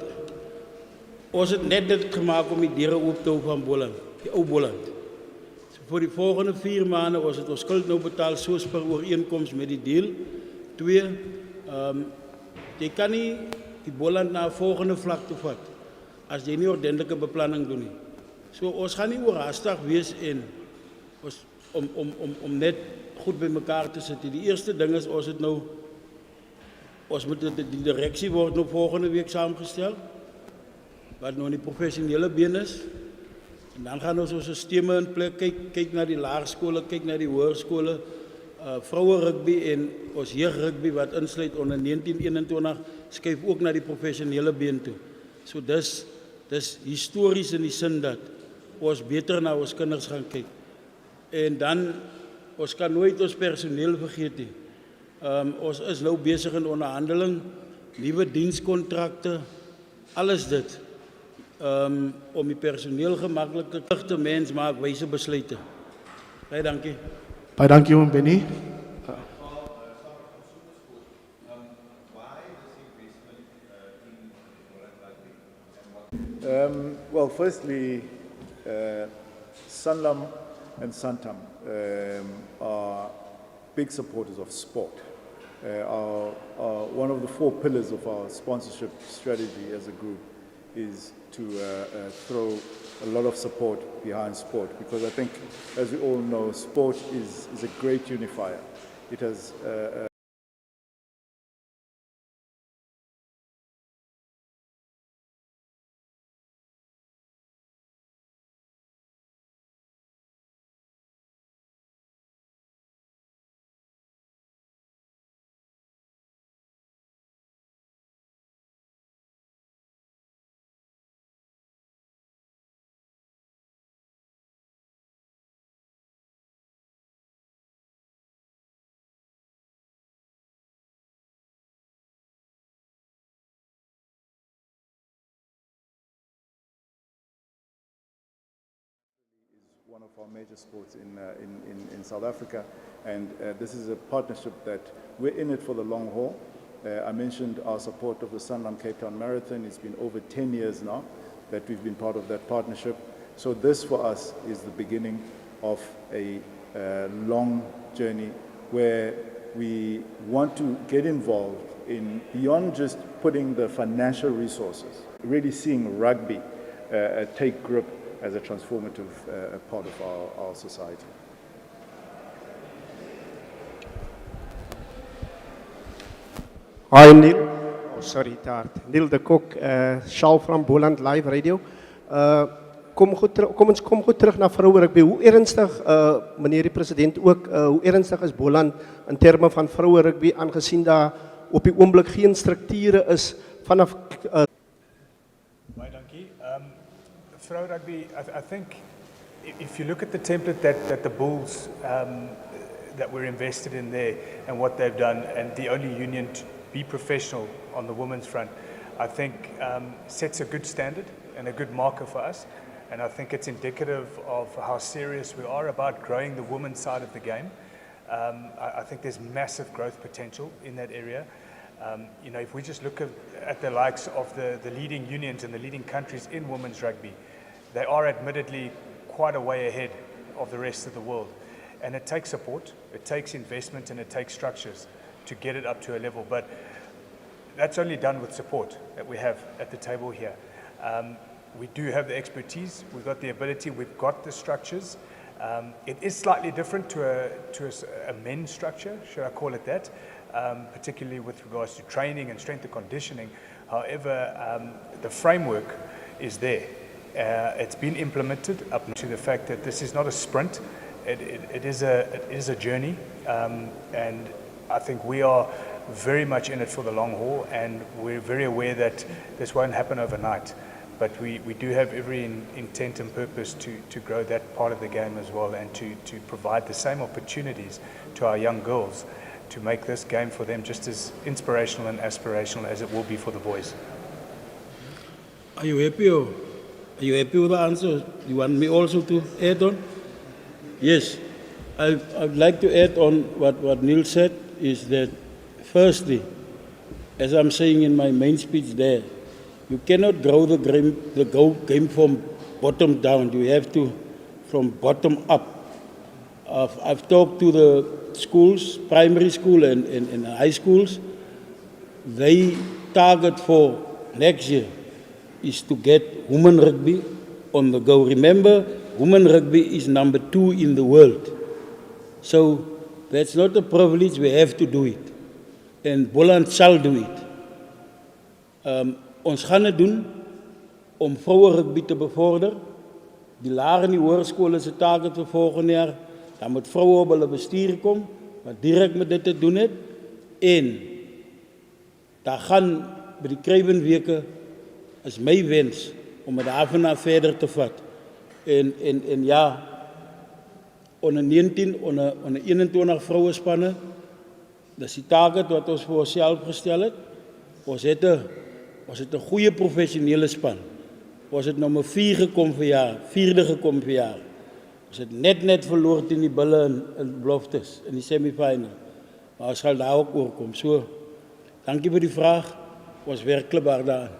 Ons het net dit gemaak om die deure oop te hou van Boland, die ou Boland. So vir die volgende 4 maande, ons het ons skuld nou betaal soos per ooreenkoms met die deal. 2, jy kan nie die Boland na 'n volgende vlak toe vat, as jy nie ordentlike beplanning doen nie. So ons gaan nie oorhaastig wees en om net goed by mekaar te sit. Die eerste ding is, ons moet die direksie word nou volgende week saamgestel, wat nou in die professionele been is. En dan gaan ons sisteme in plek, kyk na die laerskole, kyk na die hoërskole, vroue rugby en ons jeug rugby wat insluit onder 1921, skuif ook na die professionele been toe. So dis histories in die sin dat ons beter na ons kinders gaan kyk. En dan, ons kan nooit ons personeel vergeet nie. Ons is nou besig in onderhandeling, nuwe dienskontrakte, alles dit, om die personeel gemaklik te mens maak, wyse besluite. Baie dankie. Baie dankie, oom Benny. Well, firstly, Sanlam and Santam are big supporters of sport. One of the 4 pillars of our sponsorship strategy as a group is to throw a lot of support behind sport, because I think, as we all know, sport is a great unifier. It has one of our major sports in South Africa, and this is a partnership that we're in it for the long haul. I mentioned our support of the Sanlam Cape Town Marathon. It's been over 10 years now that we've been part of that partnership. So this for us is the beginning of a long journey where we want to get involved in beyond just putting the financial resources, really seeing rugby take grip as a transformative part of our society. Hi, Neil. Oh, sorry, Tart. Neil de Kok, Shaal from Boland Live Radio. Kom goed terug na vroue rugby. Hoe ernstig, meneer die president, ook hoe ernstig is Boland in terme van vroue rugby, aangezien daar op die oomblik geen strukture is vanaf Baie dankie. Vrou rugby, I think if you look at the template that the Bulls that were invested in there and what they've done, and the only union to be professional on the women's front, I think sets a good standard and a good marker for us. And I think it's indicative of how serious we are about growing the women's side of the game. I think there's massive growth potential in that area. You know, if we just look at the likes of the leading unions and the leading countries in women's rugby, they are admittedly quite a way ahead of the rest of the world. And it takes support, it takes investment, and it takes structures to get it up to a level. But that's only done with support that we have at the table here. We do have the expertise, we've got the ability, we've got the structures. It is slightly different to a men's structure, should I call it that, particularly with regards to training and strength and conditioning. However, the framework is there. It's been implemented up to the fact that this is not a sprint, it is a journey, and I think we are very much in it for the long haul, and we're very aware that this won't happen overnight. But we do have every intent and purpose to grow that part of the game as well, and to provide the same opportunities to our young girls to make this game for them just as inspirational and aspirational as it will be for the boys. Are you happy? Are you happy with the answer? You want me also to add on? Yes. I'd like to add on what Neil said, is that firstly, as I'm saying in my main speech there, you cannot grow the game from bottom down. You have to from bottom up. I've talked to the schools, primary school and high schools. They target for next year is to get women rugby on the go. Remember, women rugby is number 2 in the world. So that's not a privilege, we have to do it. And Boland shall do it. Ons gaan het doen om vrouwenrugby te bevorderen. Die lager en die hoërskool is 'n target vir volgende jaar. Dan moet vroue op hulle bestuur kom, wat direk met dit te doen het. En daar gaan by die Kruiwenweke is my wens om het daarvan verder te vat. En ja, onder 19, onder 21 vrouwenspannen, dat is die target wat ons voor onszelf gesteld het. Ons het 'n goeie professionele span. Ons het nummer 4 gekom vir jaar, 4de gekom vir jaar. Ons het net verloor teen die bulle in beloftes in die semifinale. Maar ons sal daar ook oorkom. So, dankie vir die vraag. Ons werk klipbaar daaraan.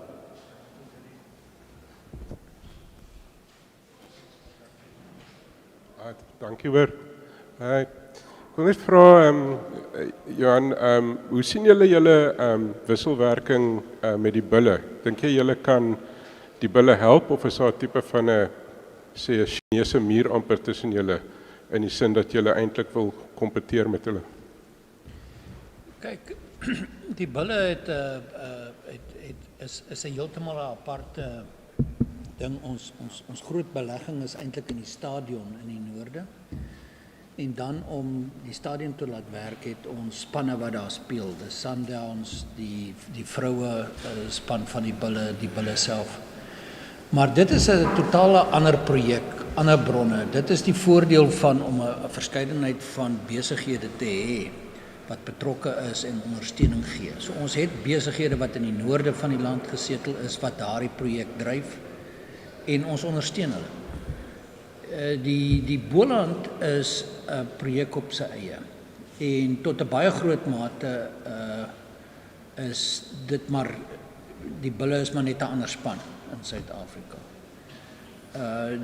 Dankie hoor. Ek wil net vra Johan, hoe sien julle wisselwerking met die bulle? Dink jy julle kan die bulle help of is daar 'n tipe van 'n Chinese muur amper tussen julle in die sin dat julle eintlik wil kompeteer met hulle? Kyk, die bulle is 'n heeltemal 'n aparte ding. Ons groot belegging is eintlik in die stadion in die noorde. En dan om die stadion te laat werk het ons spanne wat daar speel. Dis Sundowns, die vroue span van die bulle self. Maar dit is 'n totale ander projek, ander bronne. Dit is die voordeel van om 'n verskeidenheid van besighede te hê wat betrokke is en ondersteuning gee. So ons het besighede wat in die noorde van die land gesetel is wat daardie projek dryf en ons ondersteun hulle. Die Boland is 'n projek op sy eie en tot 'n baie groot mate is dit maar die bulle is maar net 'n ander span in Suid-Afrika.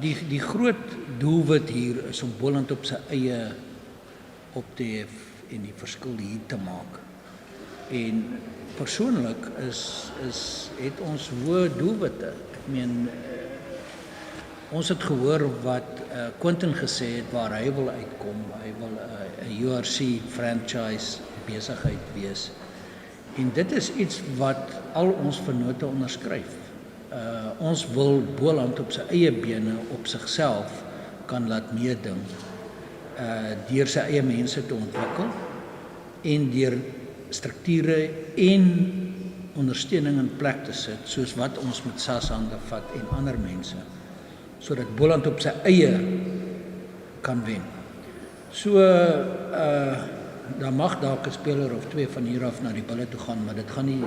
Die groot doelwit hier is om Boland op sy eie op te hef en die verskil hier te maak. En persoonlik het ons hoë doelwitte. Ek meen ons het gehoor wat Quentin gesê het waar hy wil uitkom. Hy wil 'n URC franchise besigheid wees. En dit is iets wat al ons vennote onderskryf. Ons wil Boland op sy eie bene op sigself kan laat meeding deur sy eie mense te ontwikkel en deur strukture en ondersteuning in plek te sit soos wat ons met SAS hande vat en ander mense sodat Boland op sy eie kan wen. So daar mag dalk 'n speler of 2 van hier af na die bulle toe gaan, maar dit gaan nie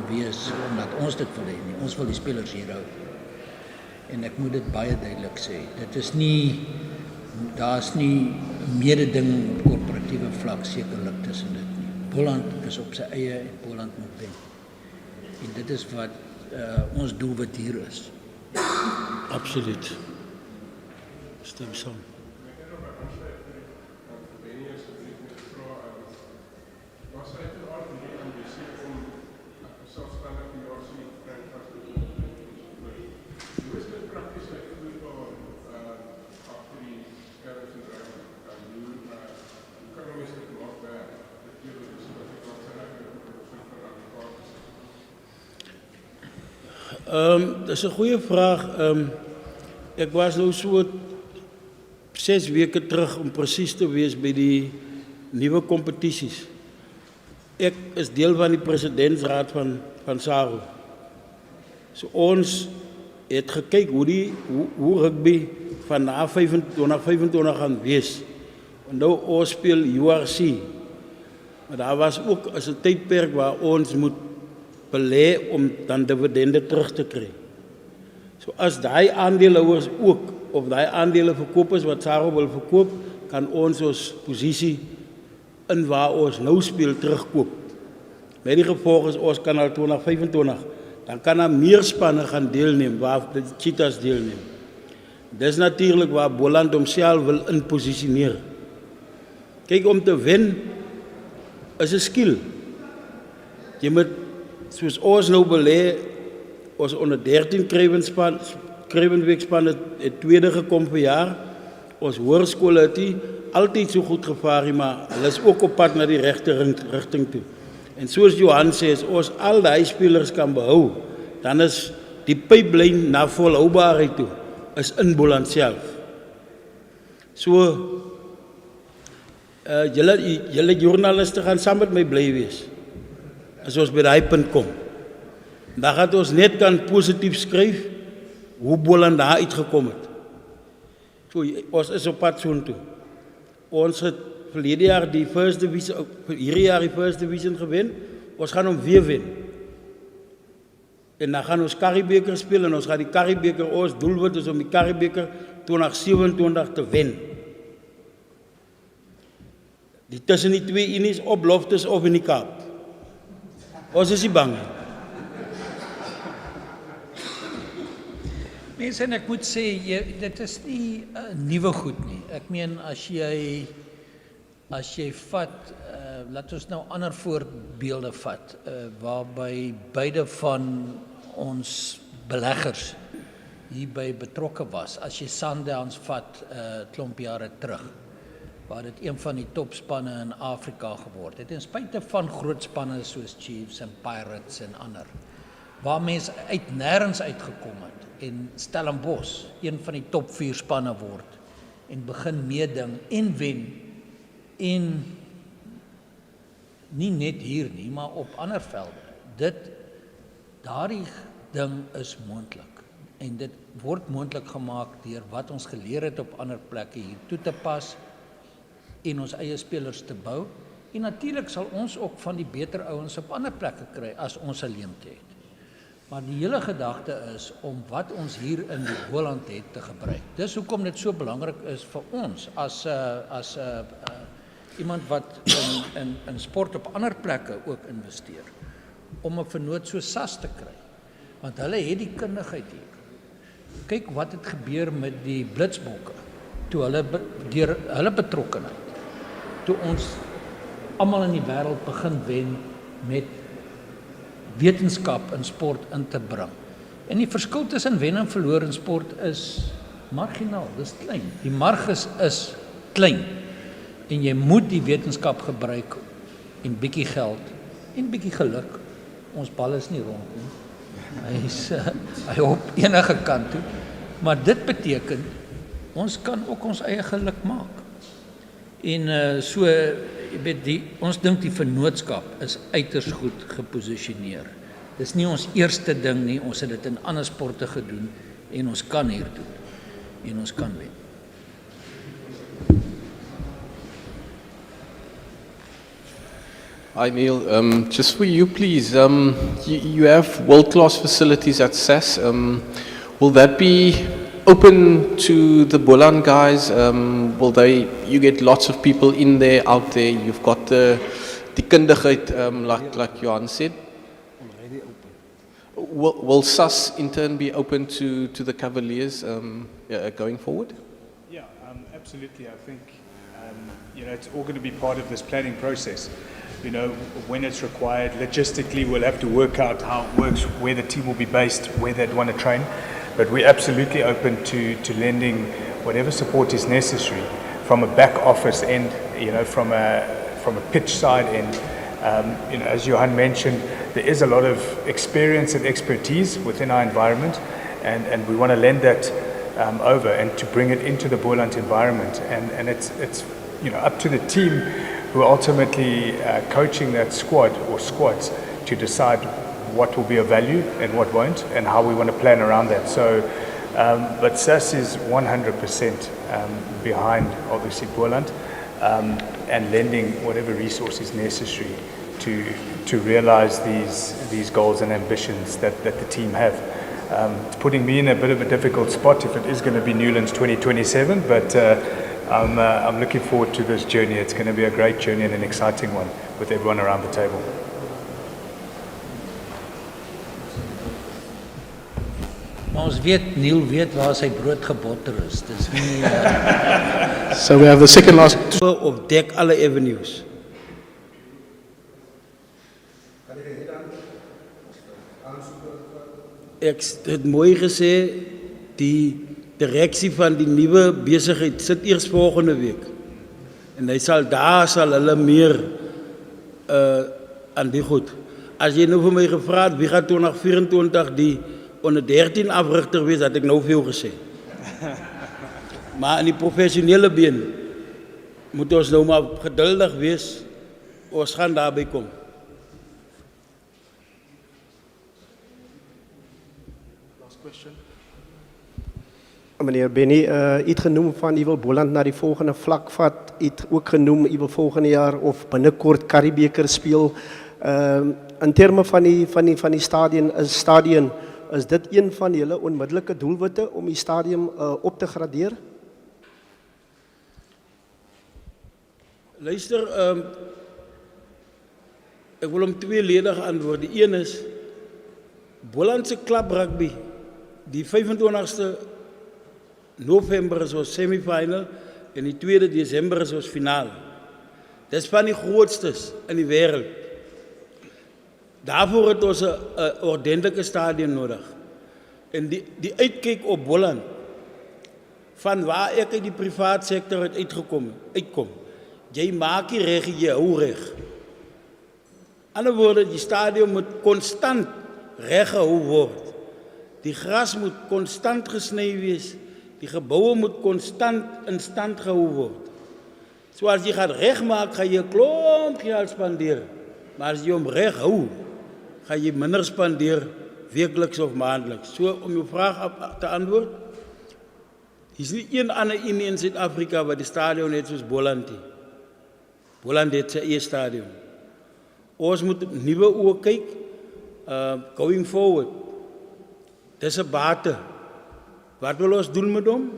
wees omdat ons dit wil hê nie. Ons wil die spelers hier hou. En ek moet dit baie duidelik sê. Dit is nie daar's nie mededing op korporatiewe vlak sekerlik tussen dit nie. Boland is op sy eie en Boland moet wen. En dit is wat ons doelwit hier is. Absoluut. Stem saam. Dat is een goede vraag. Ik was nou so 6 weke terug om precies te wees bij die nieuwe competities. Ik is deel van die presidentsraad van SARU. So ons het gekyk hoe rugby vanaf 25 gaan wees. En nou ons speel URC. Maar daar was ook as 'n tydperk waar ons moet belê om dan dividende terug te kry. So as daai aandeelhouers ook of daai aandele verkopers wat SARU wil verkoop, kan ons posisie in waar ons nou speel terugkoop. Met die gevolg is ons kan al 2025, dan kan daar meer spanne gaan deelneem, waar de Cheetahs deelneem. Dis natuurlijk waar Boland homself wil inpositioneer. Kijk, om te wen is 'n skill. Jy moet, soos ons nou belê, ons onder 13 Kruiwenweekspan het tweede gekom per jaar. Ons hoërskole het nie altyd so goed gevaar nie, maar hulle is ook op pad na die regte rigting toe. En soos Johan sê, as ons al die spelers kan behou, dan is die pyplyn na volhoubaarheid toe, is in Boland self. So, julle journaliste gaan saam met my bly wees, as ons by daai punt kom. Dan gaan ons net kan positief skryf, hoe Boland daar uitgekom het. So, ons is op pad soontoe. Ons het verlede jaar die first division, hierdie jaar die first division gewen, ons gaan hom weer wen. En dan gaan ons Karibbeeker speel, en ons gaan die Karibbeeker, ons doelwit is om die Karibbeeker 2027 te wen. Die tussen die twee unies op Loftus of in die Kaap. Ons is nie bang nie. Mense, en ek moet sê, dit is nie nuwe goed nie. Ek meen, as jy vat, laat ons nou ander voorbeelde vat, waarby beide van ons beleggers hierby betrokke was. As jy Sundowns vat, klomp jare terug, waar dit een van die topspanne in Afrika geword het, en spite van groot spanne soos Chiefs en Pirates en ander, waar mense uit nêrens uitgekom het, en Stellenbosch, een van die top 4 spanne word, en begin meeding en wen, en nie net hier nie, maar op ander velde. Daardie ding is moontlik, en dit word moontlik gemaak deur wat ons geleer het op ander plekke hier toe te pas, en ons eie spelers te bou, en natuurlik sal ons ook van die beter ouens op ander plekke kry, as ons 'n leemte het. Maar die hele gedagte is om wat ons hier in die Boland het te gebruik. Dis hoekom dit so belangrik is vir ons as iemand wat in sport op ander plekke ook investeer, om 'n vernoot so SAS te kry. Want hulle het die kundigheid hier. Kyk wat het gebeur met die Blitsbokke, toe hulle deur hulle betrokkenheid, toe ons almal in die wêreld begin wen met wetenskap in sport in te bring. En die verskil tussen wen en verloor in sport is marginaal, dis klein. Die marges is klein. En jy moet die wetenskap gebruik en bietjie geld en bietjie geluk. Ons bal is nie rond nie. Hy hop enige kant toe. Maar dit beteken ons kan ook ons eie geluk maak. En so jy weet, ons dink die vennootskap is uiters goed geposisioneer. Dis nie ons eerste ding nie, ons het dit in ander sporte gedoen en ons kan hier doen en ons kan wen. Hi Neil, just for you please, you have world-class facilities at SAS. Will that be open to the Boland guys? You get lots of people in there, out there, you've got the kundigheid, like Johan said. Already open. Will SAS in turn be open to the Cavaliers going forward? Yeah, absolutely. I think it's all going to be part of this planning process. When it's required, logistically we'll have to work out how it works, where the team will be based, where they'd want to train. But we're absolutely open to lending whatever support is necessary from a back office end, from a pitch side end. As Johan mentioned, there is a lot of experience and expertise within our environment, and we want to lend that over and to bring it into the Boland environment. And it's up to the team who are ultimately coaching that squad or squads to decide what will be of value and what won't, and how we want to plan around that. So, but SAS is 100% behind, obviously, Boland, and lending whatever resources necessary to realize these goals and ambitions that the team have. It's putting me in a bit of a difficult spot if it is going to be Newlands 2027, but I'm looking forward to this journey. It's going to be a great journey and an exciting one with everyone around the table. Maar ons weet, Neil weet waar sy brood gebotter is. Dis nie So we have the second last. Of dek alle avenues. Ek het mooi gesê, die direksie van die nuwe besigheid sit eers volgende week. En daar sal hulle meer aan die goed. As jy nou vir my gevra het, wie gaan 2024 die onder 13 afrigter wees, had ek nou veel gesê. Maar in die professionele been moet ons nou maar geduldig wees. Ons gaan daarby kom. Meneer Benny, u het genoem van u wil Boland na die volgende vlak vat. U het ook genoem u wil volgende jaar of binnekort Karibeker speel. In terme van die stadion, is dit een van julle onmiddellike doelwitte om die stadion op te gradeer? Luister, ek wil hom tweeledig antwoord. Die een is, Bolandse klub rugby, die 25ste November is ons semifinal en die 2de Desember is ons finale. Dit is van die grootstes in die wêreld. Daarvoor het ons 'n ordentlike stadion nodig. En die uitkyk op Boland, van waar ek uit die privaat sektor uitkom. Jy maak nie reg, jy hou reg. Ander woorde, die stadion moet konstant reg gehou word. Die gras moet konstant gesny wees. Die geboue moet konstant in stand gehou word. So as jy gaan reg maak, gaan jy 'n klomp geld spandeer. Maar as jy hom reg hou, gaan jy minder spandeer weekliks of maandeliks. So om jou vraag te antwoord, is nie een ander unie in Suid-Afrika wat die stadion het soos Boland nie. Boland het sy eie stadion. Ons moet op nuwe oë kyk, going forward. Dis 'n bate. Wat wil ons doen met hom?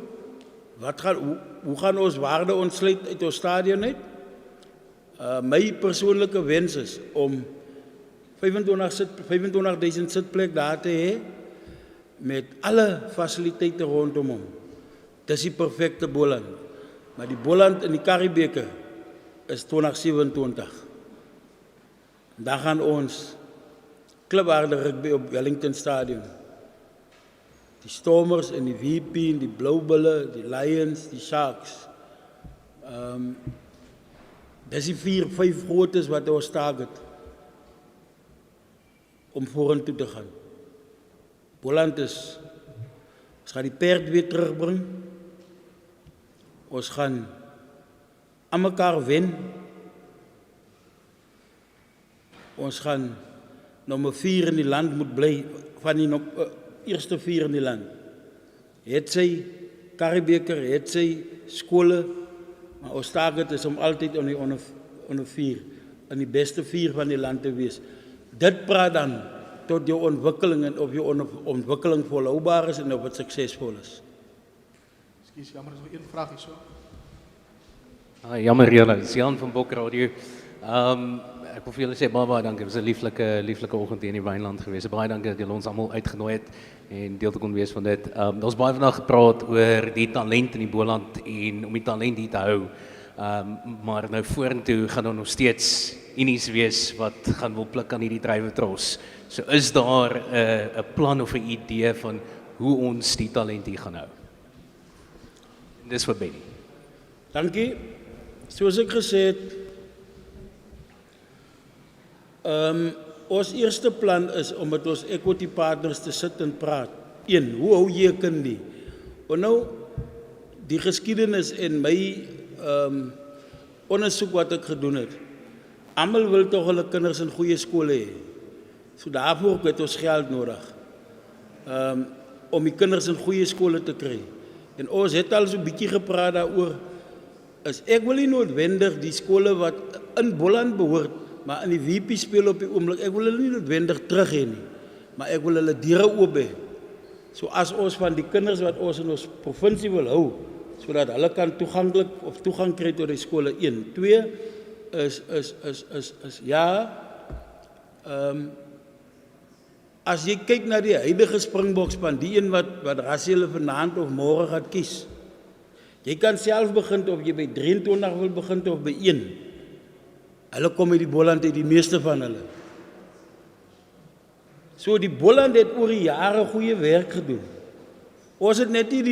Hoe gaan ons waarde ontsluit uit ons stadion uit? My persoonlike wens is om 25.000 sitplek daar te hê met alle fasiliteite rondom hom. Dis die perfekte Boland. Maar die Boland in die Karibeker is 2027. Dan gaan ons klubharde rugby op Wellington Stadion. Die Stormers en die VP en die Bloubulle, die Lions, die Sharks. Dis die 4-5 grootes wat ons target om vorentoe te gaan. Boland is, ons gaan die perd weer terugbring. Ons gaan aan mekaar wen. Ons gaan nommer 4 in die land moet bly, van die eerste 4 in die land. Het sy Karibeker, het sy skole, maar ons target is om altyd in die onder 4, in die beste 4 van die land te wees. Dit praat dan tot jou ontwikkeling en of jou ontwikkeling volhoubaar is en of het suksesvol is. Ekskuus, jammer, is nog een vraag hierso. Jammer julle, dis Jan van Bok Radio. Ek wil vir julle sê baie dankie. Dit was 'n lieflike oggend hier in die Wynland geweest. Baie dankie dat julle ons almal uitgenooi het en deel te kon wees van dit. Daar's baie vandag gepraat oor die talent in die Boland en om die talent hier te hou. Maar nou vorentoe gaan daar nog steeds unies wees wat gaan wil pluk aan hierdie drywertros. So is daar 'n plan of 'n idee van hoe ons die talent hier gaan hou? En dis vir Benny. Dankie. Soos ek gesê het, ons eerste plan is om met ons equity partners te sit en praat. 1, hoe hou jy 'n kind nie? En nou, die geskiedenis en my ondersoek wat ek gedoen het, almal wil tog hulle kinders in goeie skole hê. So daarvoor het ons geld nodig, om die kinders in goeie skole te kry. En ons het al so 'n bietjie gepraat daaroor, is ek wil nie noodwendig die skole wat in Boland behoort, maar in die VP speel op die oomblik, ek wil hulle nie noodwendig terug hê nie, maar ek wil hulle deure oop hê. So as ons van die kinders wat ons in ons provinsie wil hou, sodat hulle kan toegang kry tot die skole. 1, 2 is ja, as jy kyk na die huidige Springbokspan, die een wat Rassie hulle vanaand of môre gaan kies, jy kan self begin of jy by 23 wil begin of by 1. Hulle kom uit die Boland uit, die meeste van hulle. So die Boland het oor die jare goeie werk gedoen. Ons het net nie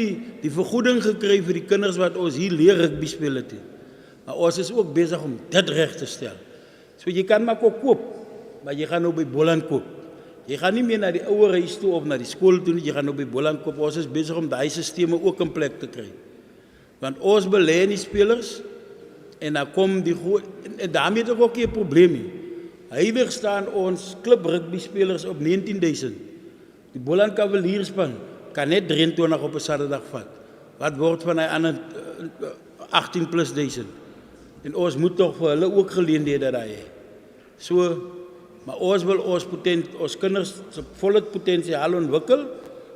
die vergoeding gekry vir die kinders wat ons hier leer rugby speel het nie. Maar ons is ook besig om dit reg te stel. So jy kan maar koop, maar jy gaan nou by Boland koop. Jy gaan nie meer na die ouer huis toe of na die skool toe nie, jy gaan nou by Boland koop. Ons is besig om daai sisteme ook in plek te kry. Want ons belê in die spelers en dan kom die en daarmee het ek ook nie 'n probleem nie. Huidig staan ons klub rugby spelers op 19.000. Die Boland Kavalierspan kan net 23 op 'n Saterdag vat. Wat word van hy ander 18+1000? En ons moet tog vir hulle ook geleenthede daai hê. So, maar ons wil ons kinders se volle potensiaal ontwikkel,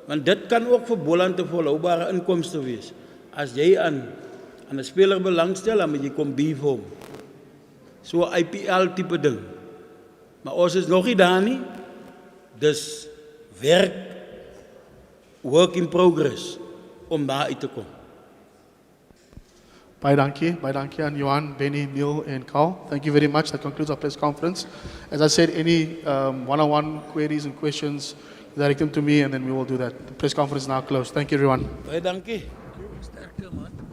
want dit kan ook vir Boland 'n volhoubare inkomste wees. As jy aan 'n speler belangstel, dan moet jy kom by vir hom. So 'n IPL tipe ding. Maar ons is nog nie daar nie. Dis werk, work in progress, om daar uit te kom. Baie dankie aan Johan, Benny, Neil, and Carl. Thank you very much. That concludes our press conference. As I said, any one-on-one queries and questions, direct them to me, and then we will do that. The press conference is now closed. Thank you, everyone. Baie dankie. Sterkte man.